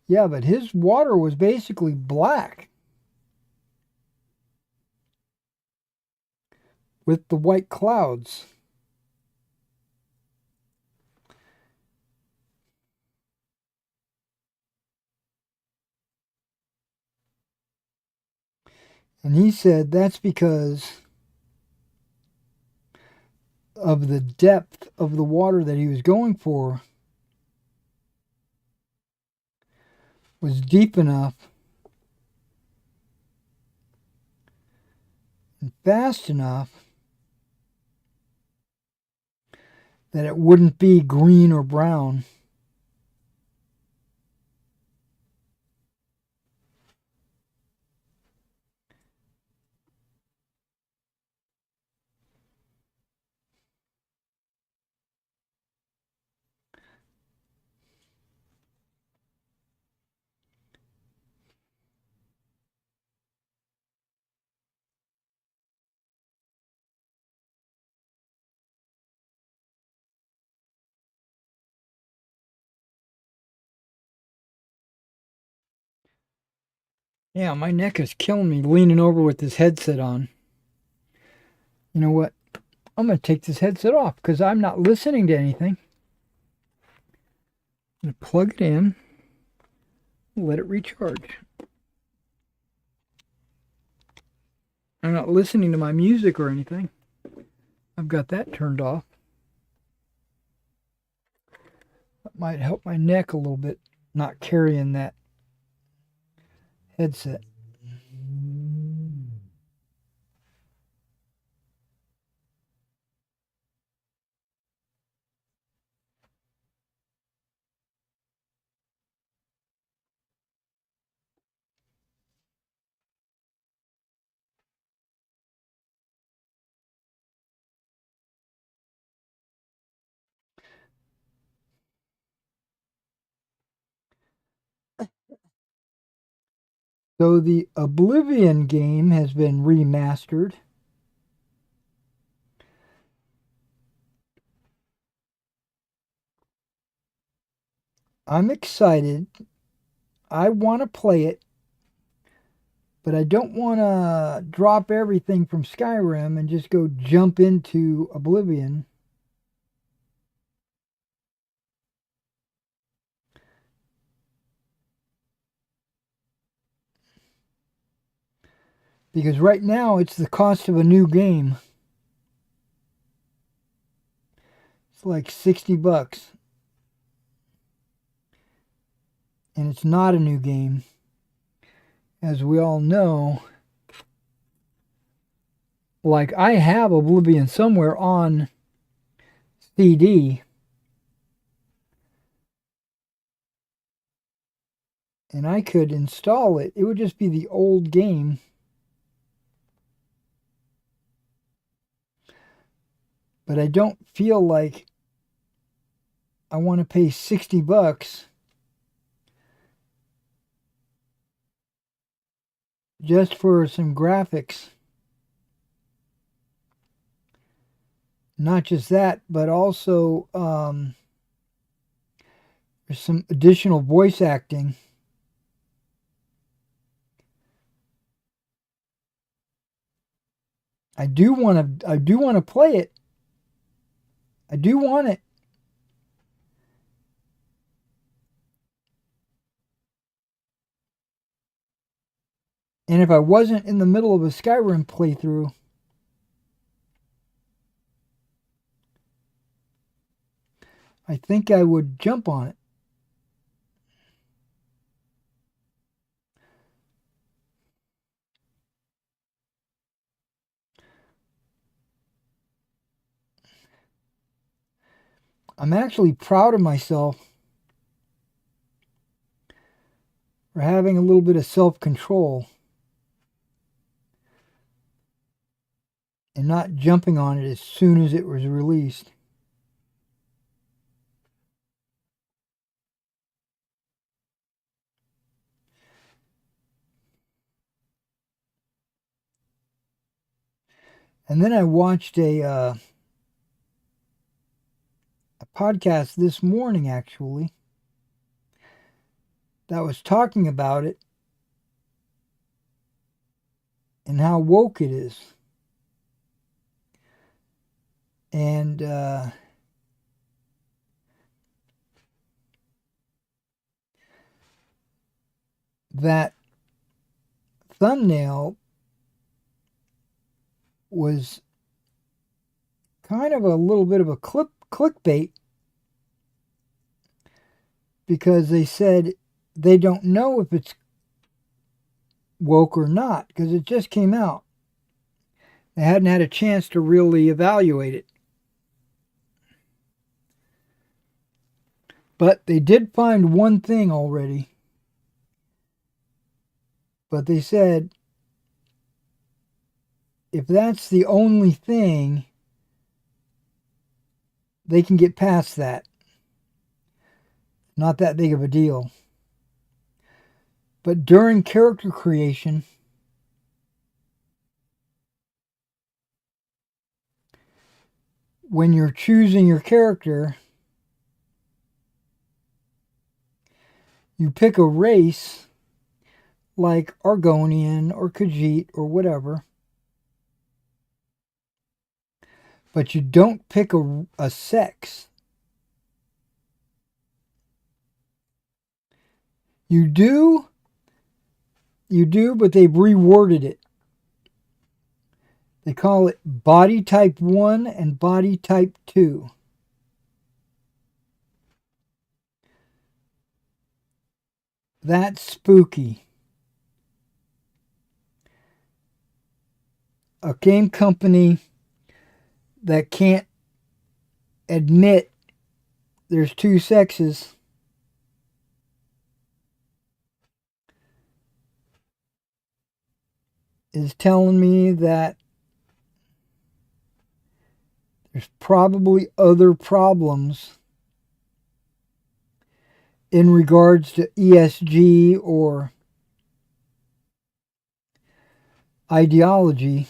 yeah, but his water was basically black with the white clouds. And he said that's because of the depth of the water that he was going for was deep enough and fast enough that it wouldn't be green or brown. Yeah, my neck is killing me leaning over with this headset on. You know what? I'm going to take this headset off because I'm not listening to anything. I'm going to plug it in, let it recharge. I'm not listening to my music or anything. I've got that turned off. That might help my neck a little bit, not carrying that headset. So the Oblivion game has been remastered. I'm excited. I want to play it, but I don't want to drop everything from Skyrim and just go jump into Oblivion. Because right now it's the cost of a new game. It's like $60. And it's not a new game. As we all know, like I have Oblivion somewhere on CD. And I could install it. It would just be the old game. But I don't feel like I want to pay $60 just for some graphics. Not just that, but also there's some additional voice acting. I do want to play it. I do want it. And if I wasn't in the middle of a Skyrim playthrough, I think I would jump on it. I'm actually proud of myself for having a little bit of self-control and not jumping on it as soon as it was released. And then I watched a podcast this morning, actually, that was talking about it and how woke it is. And that thumbnail was kind of a little bit of a clickbait, because they said they don't know if it's woke or not because it just came out. They hadn't had a chance to really evaluate it. But they did find one thing already. But they said if that's the only thing, they can get past that. Not that big of a deal. But during character creation, when you're choosing your character, you pick a race like Argonian or Khajiit or whatever, but you don't pick a sex. You do, but they've reworded it. They call it body type 1 and body type 2. That's spooky. A game company that can't admit there's two sexes is telling me that there's probably other problems in regards to ESG or ideology.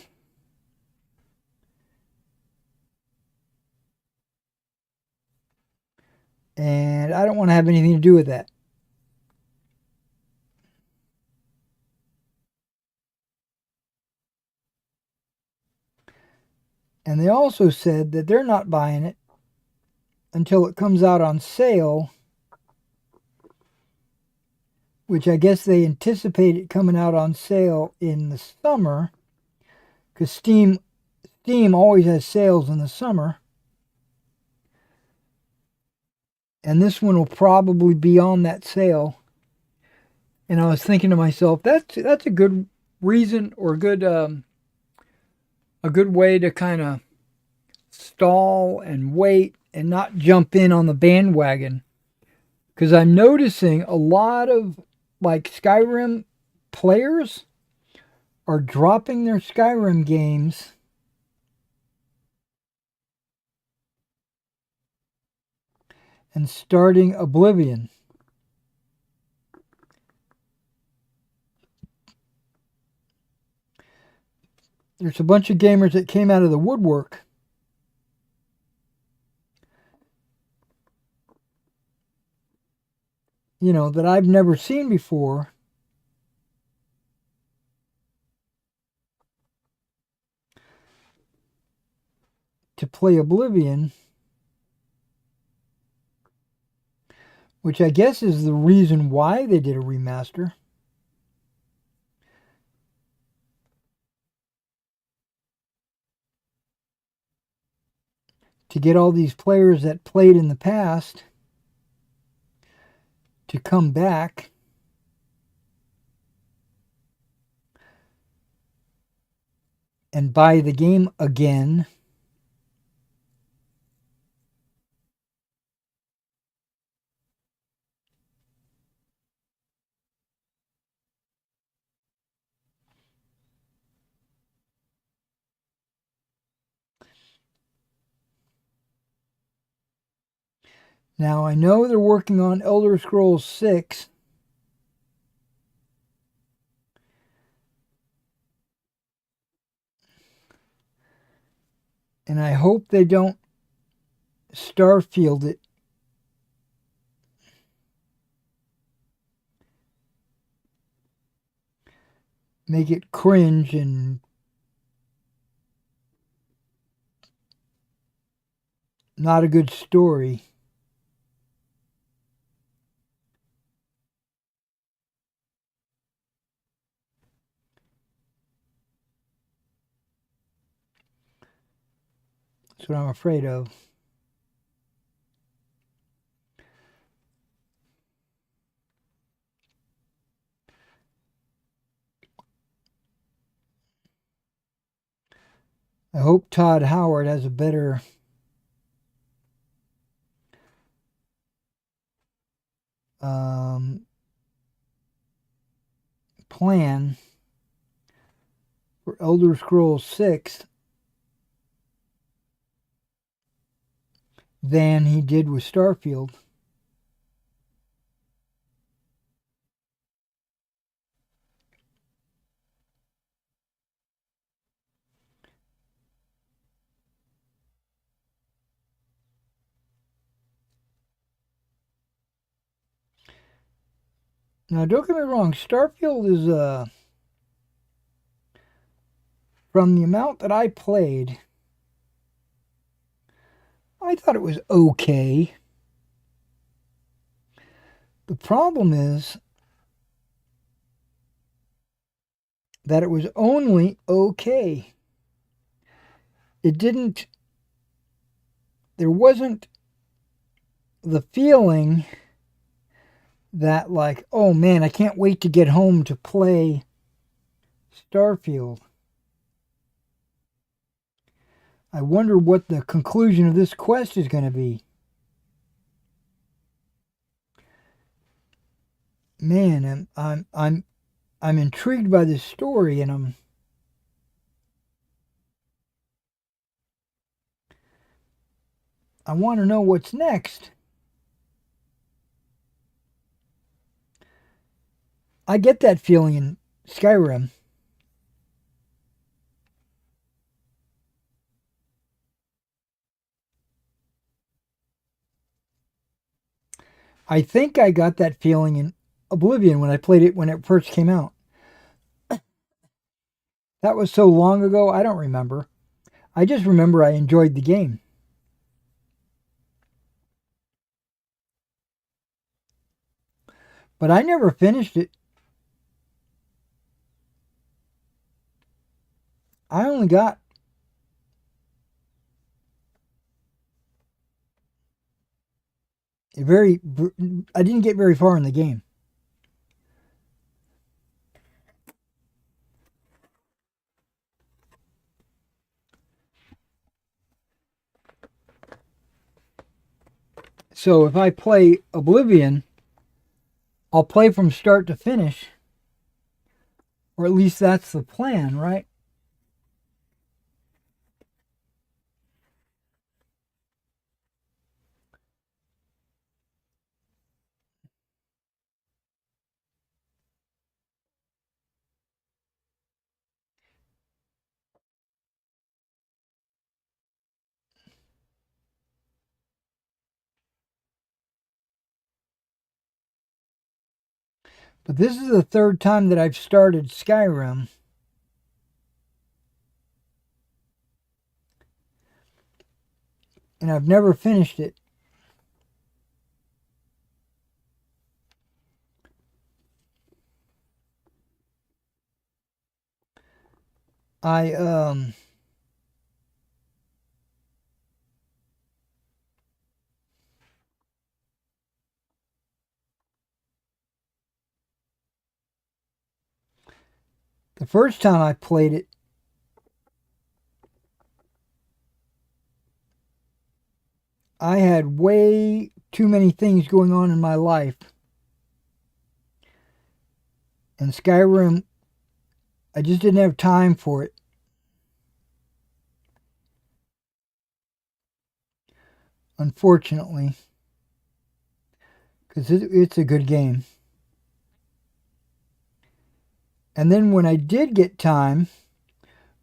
And I don't want to have anything to do with that. And they also said that they're not buying it until it comes out on sale, which I guess they anticipate it coming out on sale in the summer, because Steam always has sales in the summer. And this one will probably be on that sale. And I was thinking to myself, that's a good reason, or a good way to kind of stall and wait and not jump in on the bandwagon. Because I'm noticing a lot of like Skyrim players are dropping their Skyrim games and starting Oblivion. There's a bunch of gamers that came out of the woodwork that I've never seen before, to play Oblivion, which I guess is the reason why they did a remaster. To get all these players that played in the past to come back and buy the game again. Now, I know they're working on Elder Scrolls 6. And I hope they don't Starfield it. Make it cringe and not a good story. That's what I'm afraid of. I hope Todd Howard has a better plan for Elder Scrolls 6 than he did with Starfield. Now, don't get me wrong, Starfield is, from the amount that I played, I thought it was okay. The problem is that it was only okay. There wasn't the feeling that, like, oh man, I can't wait to get home to play Starfield. I wonder what the conclusion of this quest is going to be. Man, I'm intrigued by this story, and I want to know what's next. I get that feeling in Skyrim. I think I got that feeling in Oblivion when I played it when it first came out. That was so long ago, I don't remember. I just remember I enjoyed the game. But I never finished it. I only got I didn't get very far in the game. So if I play Oblivion, I'll play from start to finish. Or at least that's the plan, right? But this is the third time that I've started Skyrim. And I've never finished it. The first time I played it, I had way too many things going on in my life. And Skyrim, I just didn't have time for it. Unfortunately. Because it's a good game. And then when I did get time,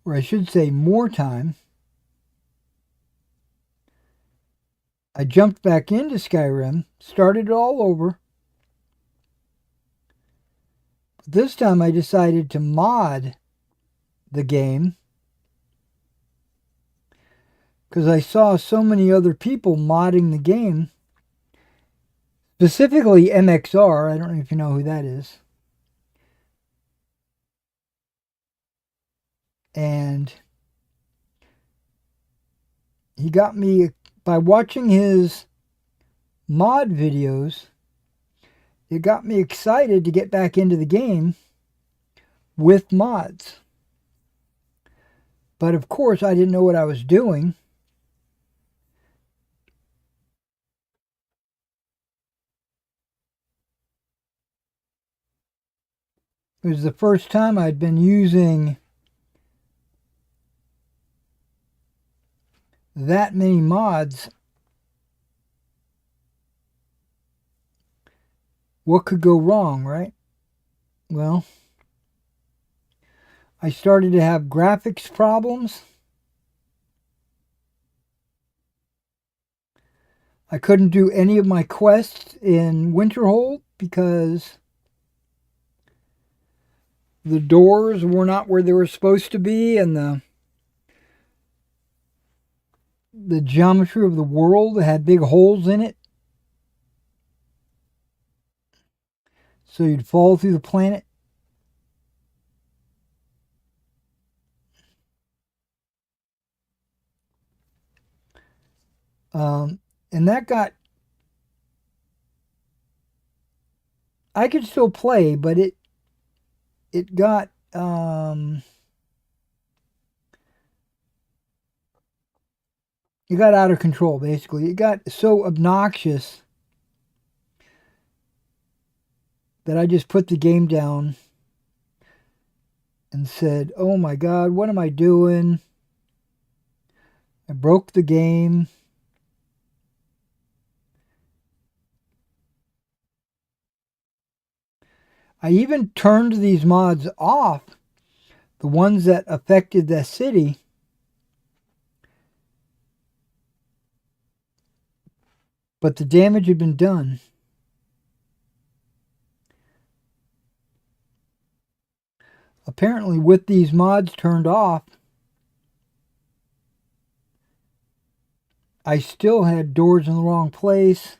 or I should say more time, I jumped back into Skyrim, started it all over. This time I decided to mod the game because I saw so many other people modding the game, specifically MXR. I don't know if you know who that is. And he got me, by watching his mod videos, it got me excited to get back into the game with mods. But of course, I didn't know what I was doing. It was the first time I'd been using that many mods. What could go wrong, right? Well, I started to have graphics problems. I couldn't do any of my quests in Winterhold because the doors were not where they were supposed to be, and the geometry of the world had big holes in it. So you'd fall through the planet. And that got, I could still play, but it got it got out of control. Basically, it got so obnoxious that I just put the game down and said, "Oh my God, what am I doing?" I broke the game. I even turned these mods off, the ones that affected the city. But the damage had been done. Apparently, with these mods turned off, I still had doors in the wrong place,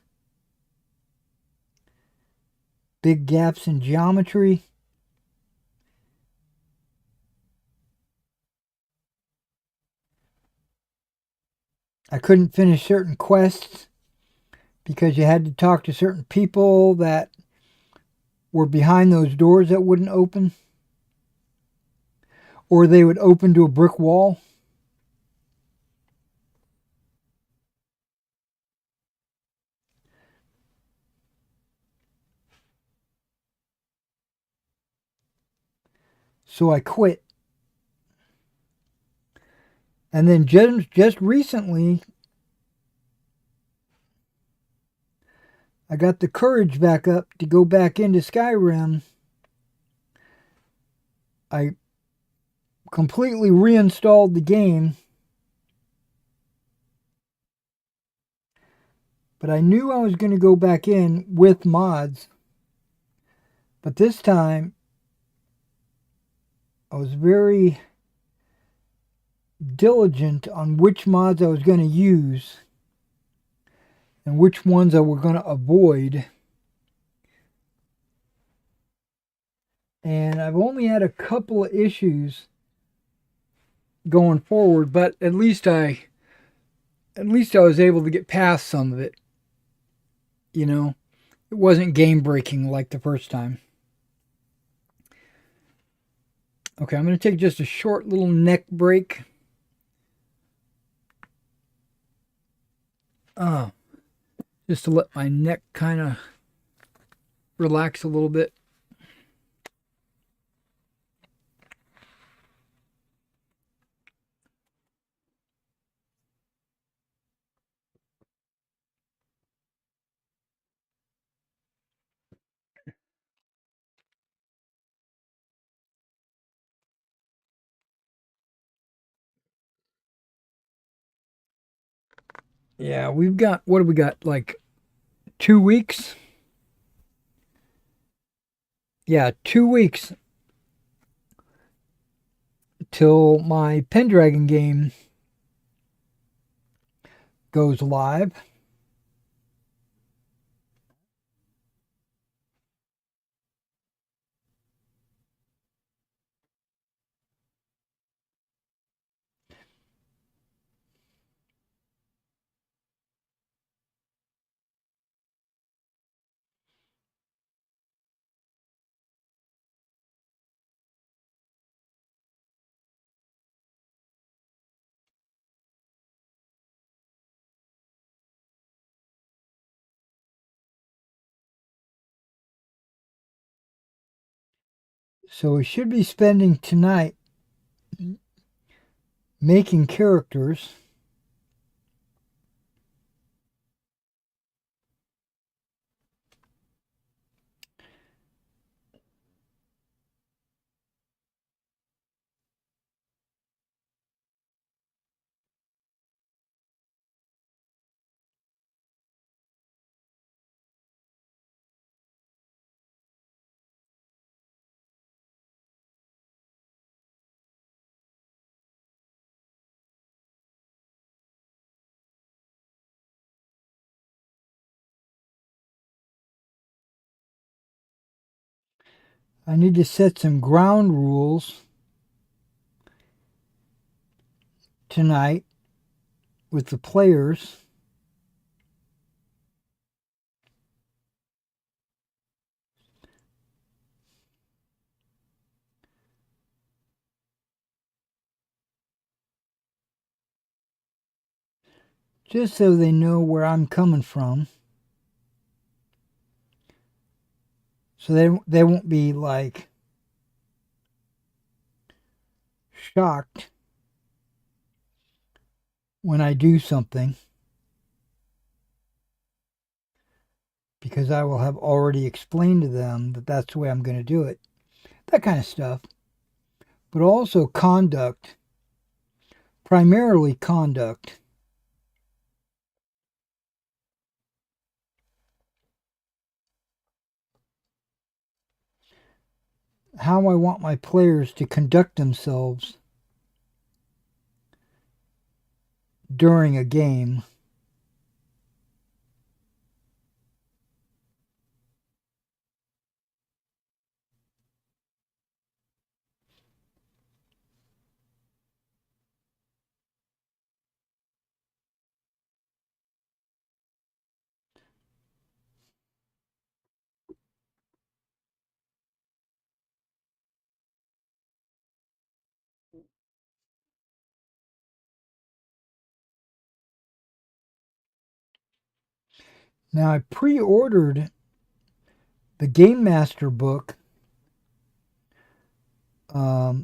big gaps in geometry. I couldn't finish certain quests because you had to talk to certain people that were behind those doors that wouldn't open, or they would open to a brick wall. So I quit. And then just recently, I got the courage back up to go back into Skyrim. I completely reinstalled the game, but I knew I was going to go back in with mods. But this time, I was very diligent on which mods I was going to use and which ones I were going to avoid. And I've only had a couple of issues going forward, but at least I was able to get past some of it. You know, it wasn't game breaking like the first time. Okay, I'm going to take just a short little neck break. Just to let my neck kind of relax a little bit. Yeah, we've got, what have we got? Like 2 weeks? Yeah, 2 weeks till my Pendragon game goes live. So we should be spending tonight making characters. I need to set some ground rules tonight with the players. Just so they know where I'm coming from. So they won't be like shocked when I do something, because I will have already explained to them that that's the way I'm going to do it. That kind of stuff. But also conduct, primarily conduct. How I want my players to conduct themselves during a game. Now, I pre-ordered the Game Master book a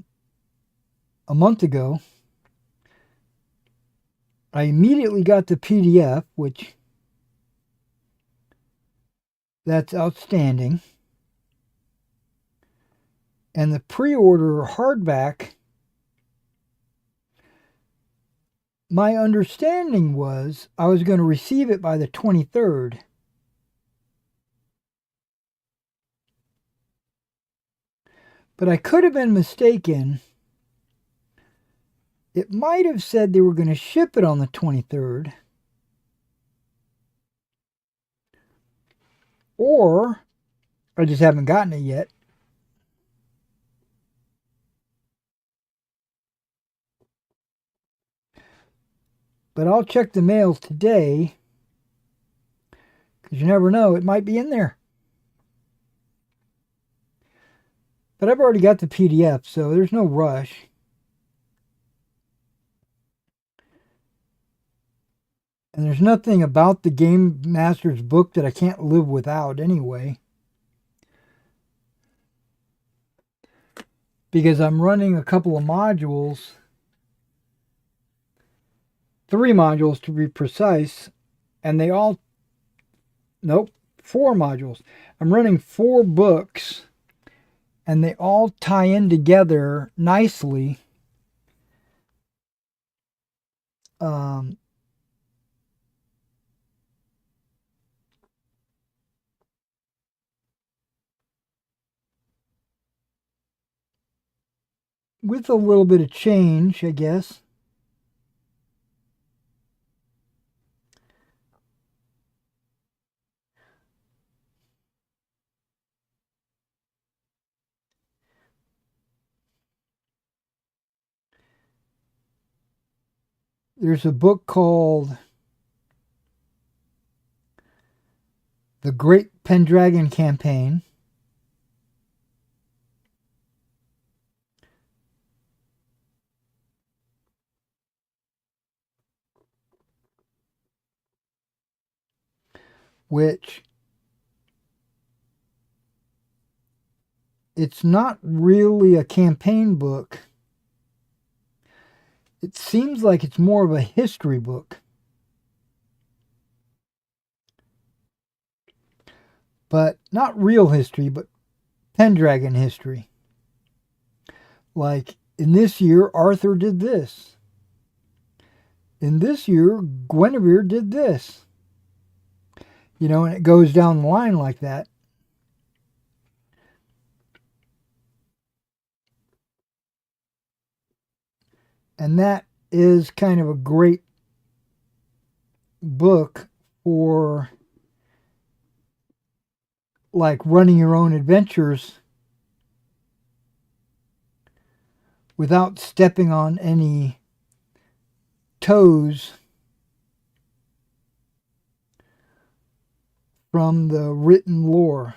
month ago. I immediately got the PDF, which that's outstanding. And the pre-order hardback, my understanding was I was going to receive it by the 23rd. But I could have been mistaken. It might have said they were going to ship it on the 23rd. Or I just haven't gotten it yet. But I'll check the mail today, because you never know, it might be in there. But I've already got the PDF, so there's no rush. And there's nothing about the Game Master's book that I can't live without anyway. Because I'm running a couple of modules, 3 modules to be precise, and they all, nope, 4 modules. I'm running 4 books, and they all tie in together nicely. with a little bit of change, I guess. There's a book called The Great Pendragon Campaign. Which it's not really a campaign book. It seems like it's more of a history book. But not real history, but Pendragon history. Like, in this year, Arthur did this. In this year, Guinevere did this. You know, and it goes down the line like that. And that is kind of a great book for like running your own adventures without stepping on any toes from the written lore.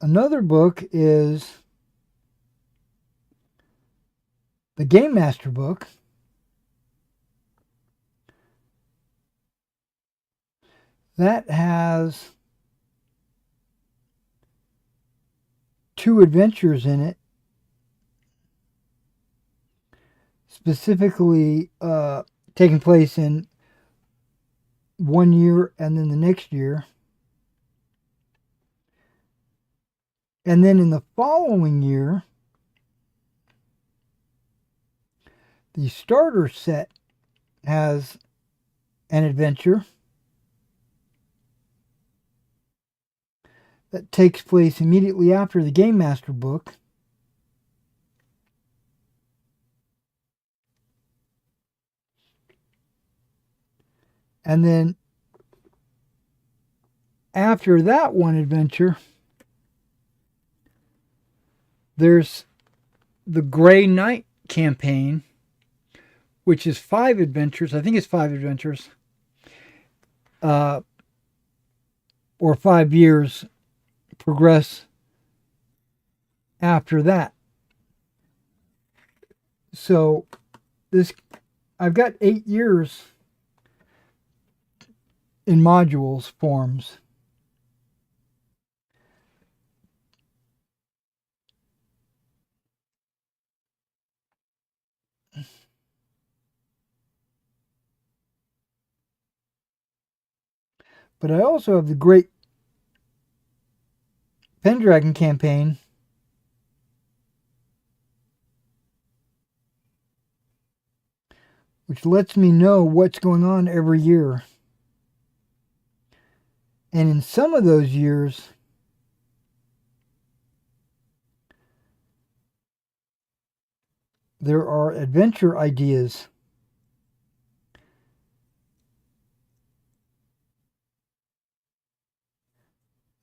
Another book is the Game Master book. That has 2 adventures in it, specifically taking place in one year and then the next year. And then in the following year, the starter set has an adventure that takes place immediately after the Game Master book. And then after that one adventure, there's the Grey Knight campaign, which is 5 adventures. I think it's 5 adventures. Or 5 years progress after that. So I've got 8 years in modules forms. But I also have the Great Pendragon campaign, which lets me know what's going on every year. And in some of those years, there are adventure ideas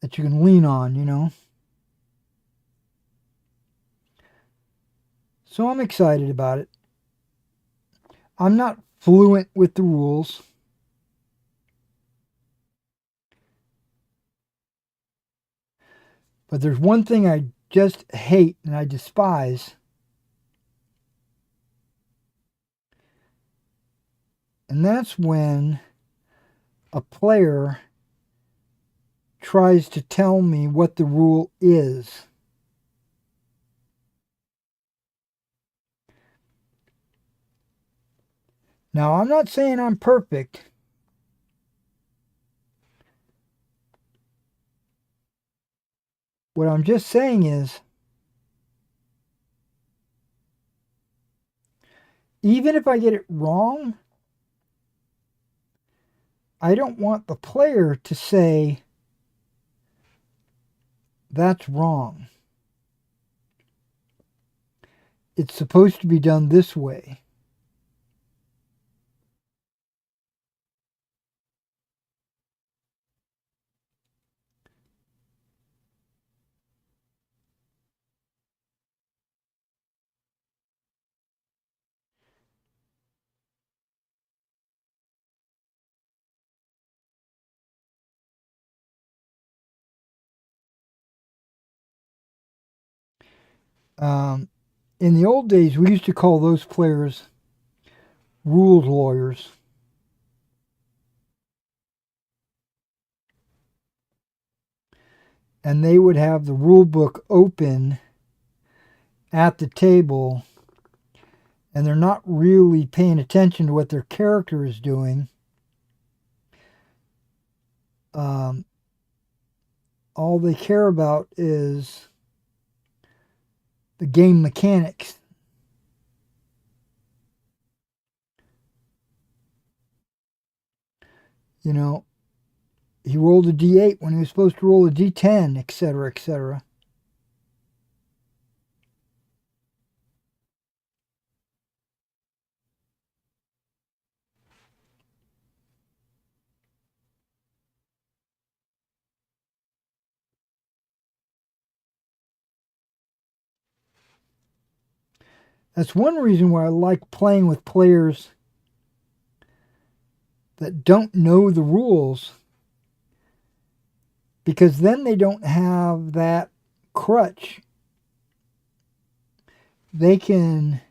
that you can lean on, you know. So I'm excited about it. I'm not fluent with the rules. But there's one thing I just hate and I despise, and that's when a player tries to tell me what the rule is. Now, I'm not saying I'm perfect. What I'm just saying is, even if I get it wrong, I don't want the player to say, that's wrong. It's supposed to be done this way. In the old days, we used to call those players rules lawyers. And they would have the rule book open at the table, and they're not really paying attention to what their character is doing. All they care about is the game mechanics. You know, he rolled a d8 when he was supposed to roll a d10, etc., etc. That's one reason why I like playing with players that don't know the rules, because then they don't have that crutch. They can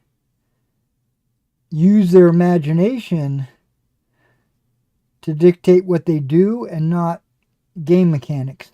use their imagination to dictate what they do and not game mechanics.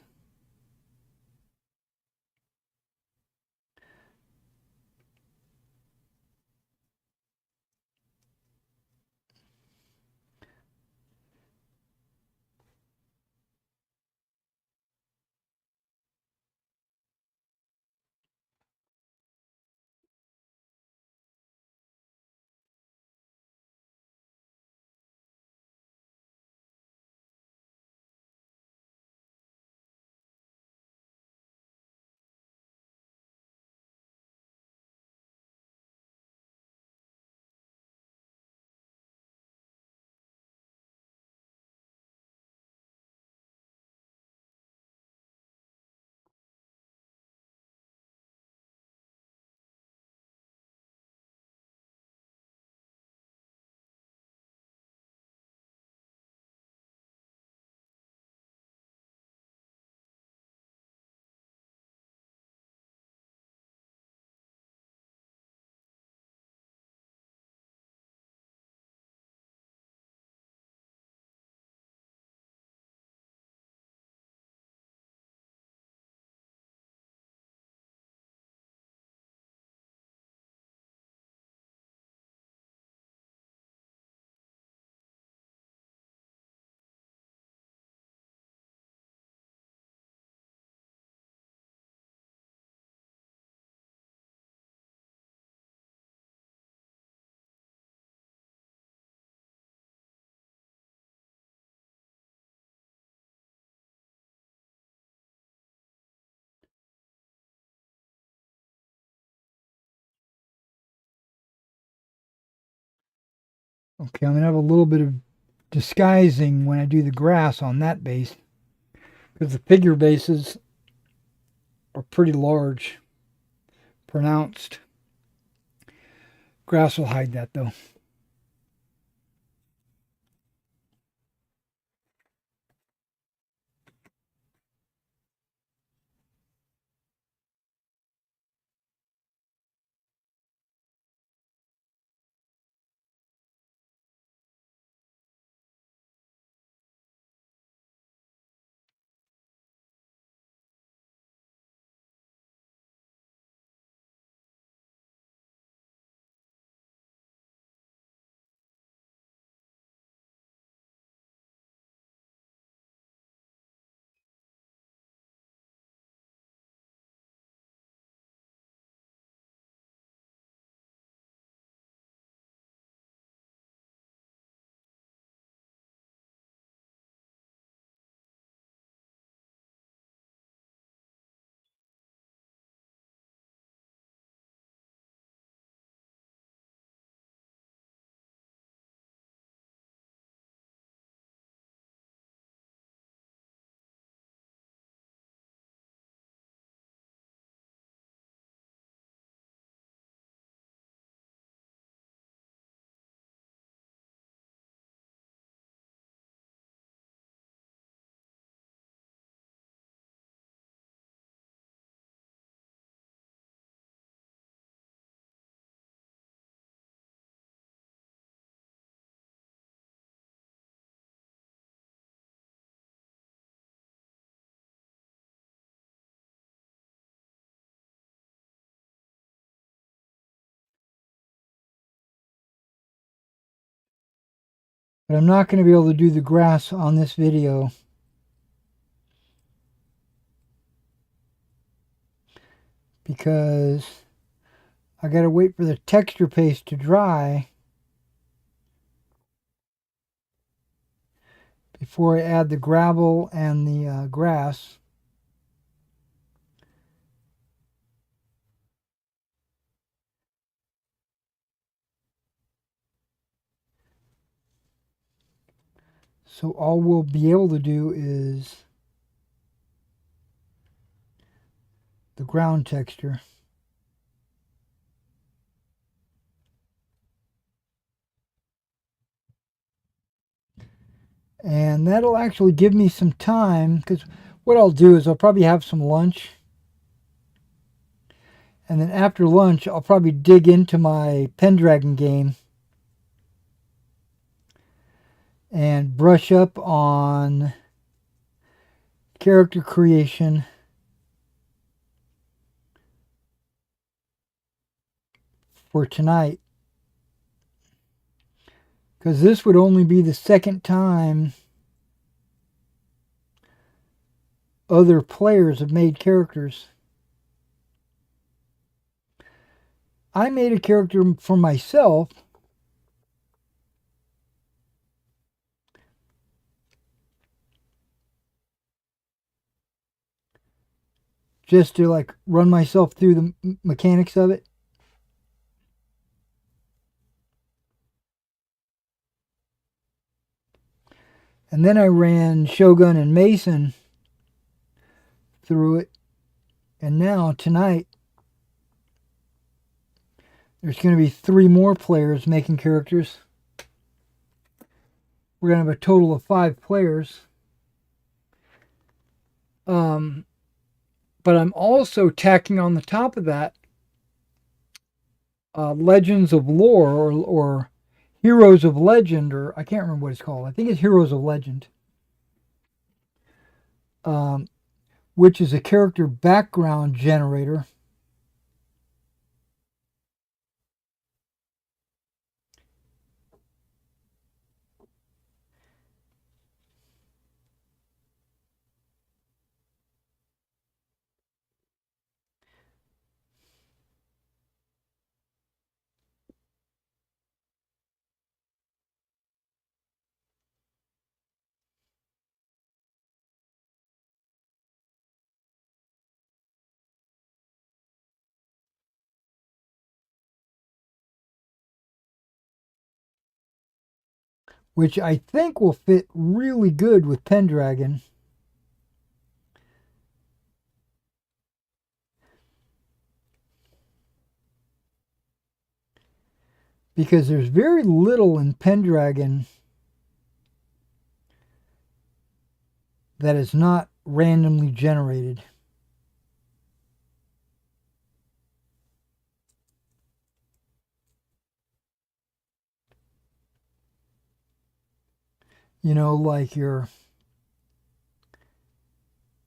Okay, I'm going to have a little bit of disguising when I do the grass on that base, because the figure bases are pretty large, pronounced. Grass will hide that though. But I'm not going to be able to do the grass on this video because I got to wait for the texture paste to dry before I add the gravel and the grass. So all we'll be able to do is the ground texture. And that'll actually give me some time, because what I'll do is I'll probably have some lunch. And then after lunch, I'll probably dig into my Pendragon game and brush up on character creation for tonight. Because this would only be the second time other players have made characters. I made a character for myself just to like run myself through the mechanics of it. And then I ran Shogun and Mason through it. And now tonight there's going to be 3 more players making characters. We're going to have a total of 5 players. But I'm also tacking on the top of that Legends of Lore or Heroes of Legend, or I can't remember what it's called. I think it's Heroes of Legend, which is a character background generator. Which I think will fit really good with Pendragon. Because there's very little in Pendragon that is not randomly generated. You know, like your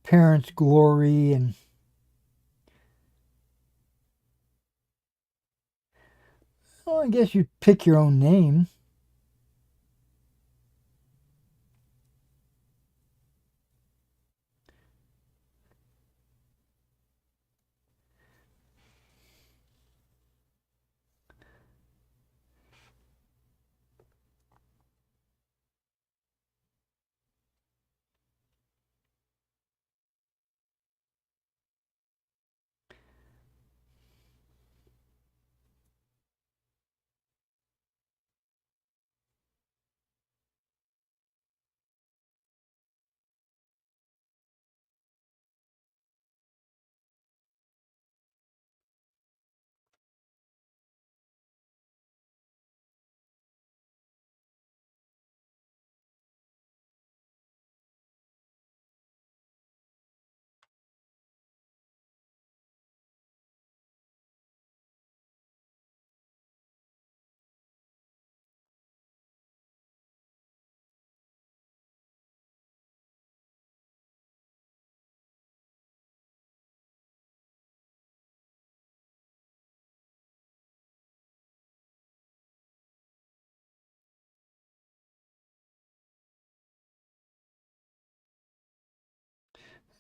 parents' glory and well, I guess you'd pick your own name.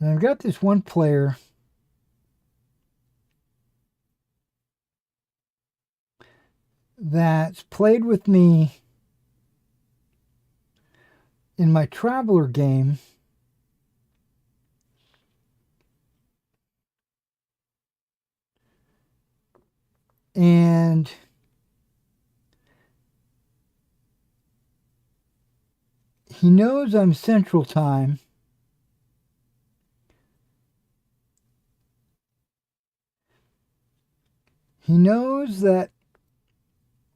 And I've got this one player that's played with me in my Traveler game. And he knows I'm Central Time. He knows that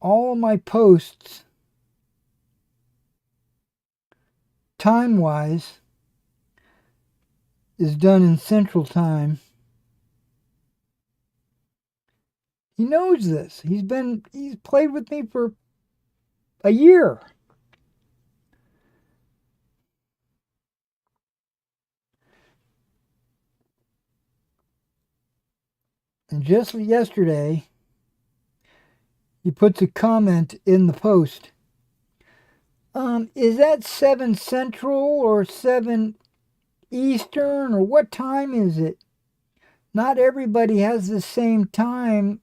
all of my posts, time-wise, is done in Central Time. He knows this. He's played with me for a year. And just yesterday, he puts a comment in the post. Is that 7 Central or 7 Eastern, or what time is it? Not everybody has the same time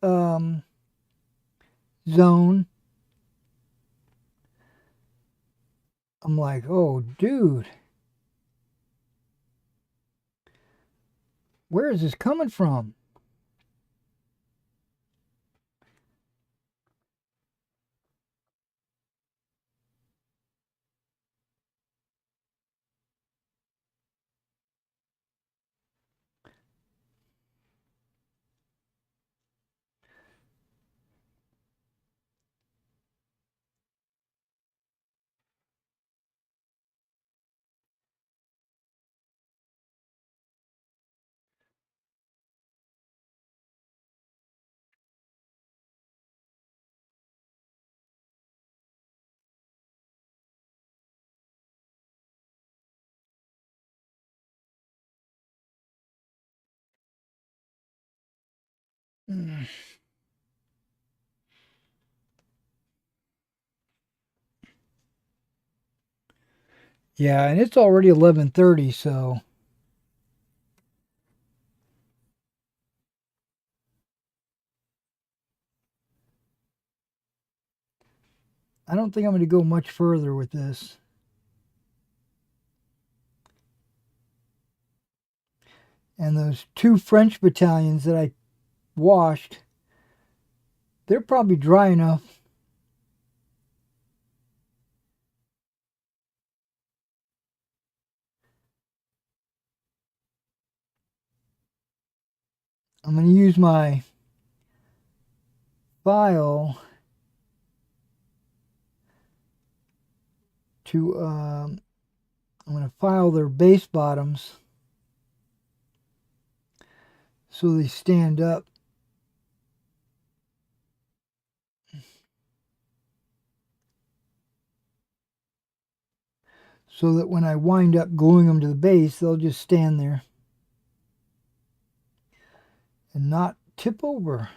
zone. I'm like, oh, dude. Where is this coming from? Yeah, and it's already 11:30, so I don't think I'm going to go much further with this. And those 2 French battalions that I washed, they're probably dry enough. I'm going to use my file to, I'm going to file their base bottoms so they stand up. So that when I wind up gluing them to the base, they'll just stand there and not tip over.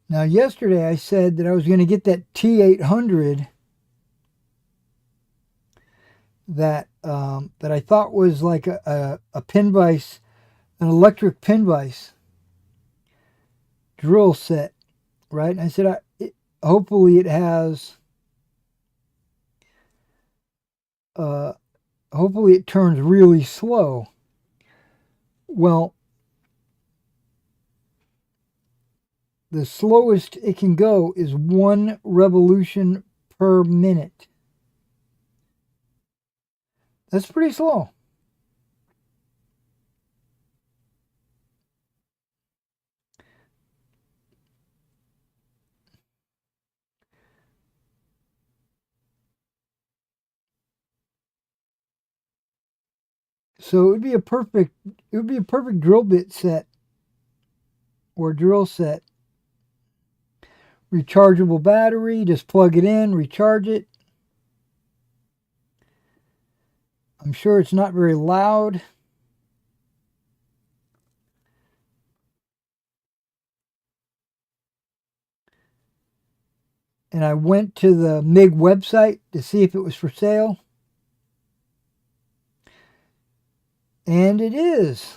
Now, yesterday I said that I was going to get that T800 that I thought was like a pin vise, an electric pin vise drill set, right? And I said, hopefully it has, hopefully it turns really slow. Well, the slowest it can go is 1 revolution per minute. That's pretty slow. So it would be a perfect drill bit set or drill set. Rechargeable battery, just plug it in, recharge it. I'm sure it's not very loud. and I went to the MiG website to see if it was for sale. And it is.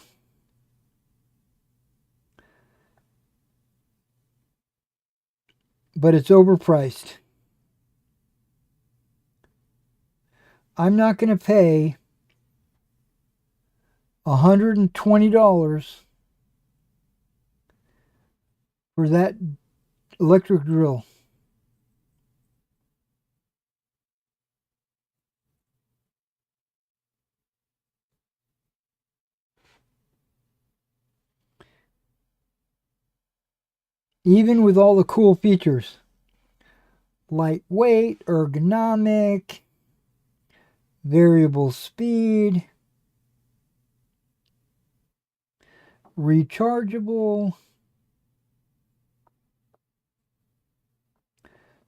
But it's overpriced. I'm not going to pay $120 for that electric drill. Even with all the cool features. Lightweight, ergonomic, variable speed, rechargeable.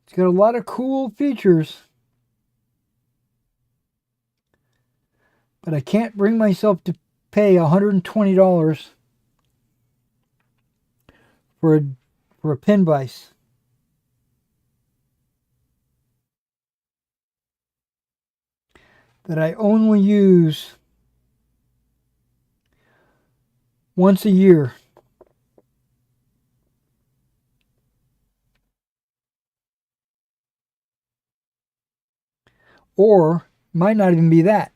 It's got a lot of cool features. But I can't bring myself to pay $120 for a pin vise. That I only use once a year. Or might not even be that.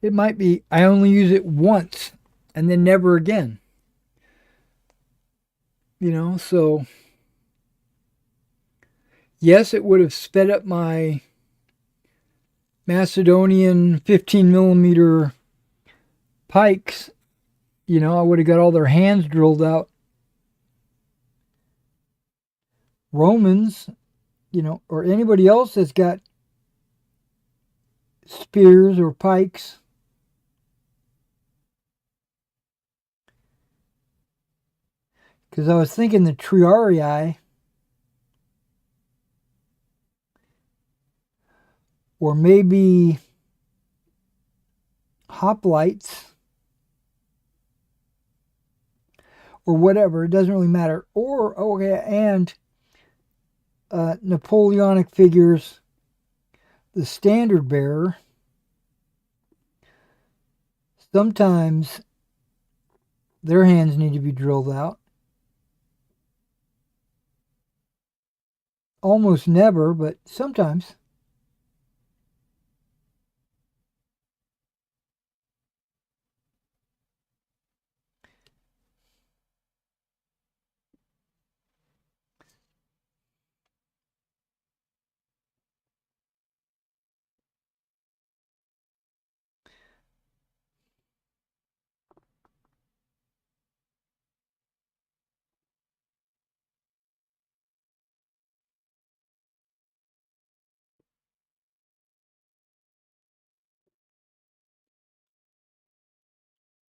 It might be I only use it once and then never again. So yes, it would have sped up my Macedonian 15 millimeter pikes. I would have got all their hands drilled out. Romans, or anybody else that's got spears or pikes. Because I was thinking the Triarii or maybe hoplites or whatever. It doesn't really matter. Or, okay, and Napoleonic figures, the standard bearer. Sometimes their hands need to be drilled out. Almost never, but sometimes.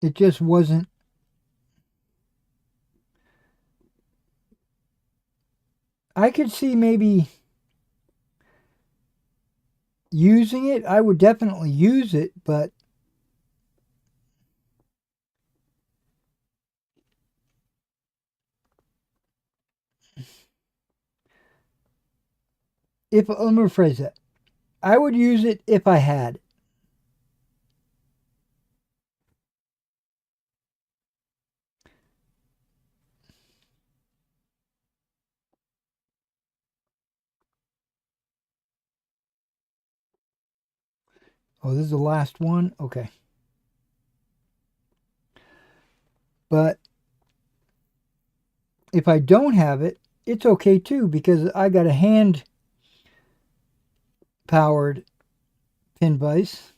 It just wasn't. I could see maybe using it. I would definitely use it, but let me rephrase that. I would use it if I had. Oh, this is the last one? Okay. But if I don't have it, it's okay too because I got a hand powered pin vise.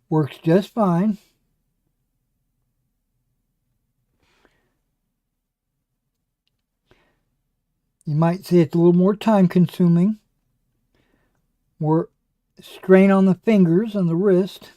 Works just fine. You might say it's a little more time consuming, more strain on the fingers and the wrist.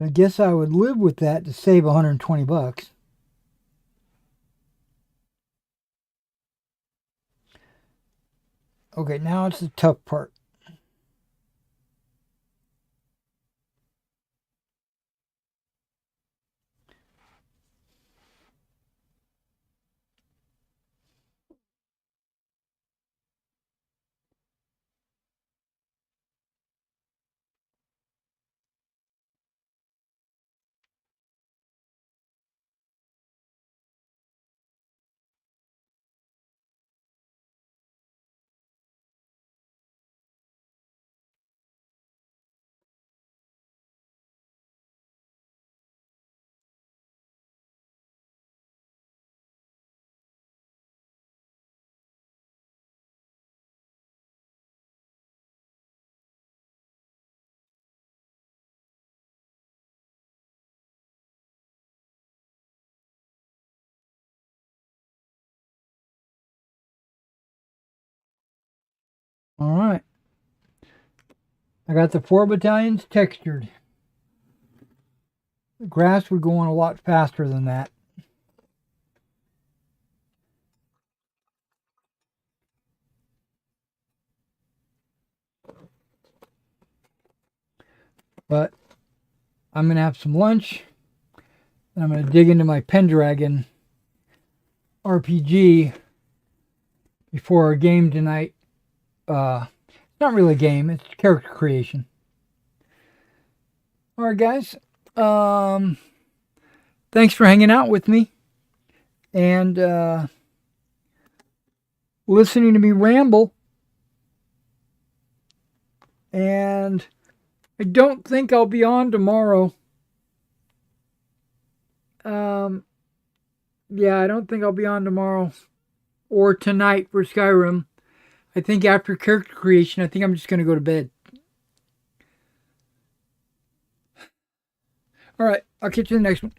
I guess I would live with that to save 120 bucks. Okay, now it's the tough part. All right. I got the 4 battalions textured. The grass would go on a lot faster than that. But I'm going to have some lunch. And I'm going to dig into my Pendragon RPG before our game tonight. Not really a game, it's character creation. All right, guys. Thanks for hanging out with me and listening to me ramble. And I don't think I'll be on tomorrow. Yeah, I don't think I'll be on tomorrow or tonight for Skyrim. I think after character creation, I think I'm just going to go to bed. All right, I'll catch you in the next one.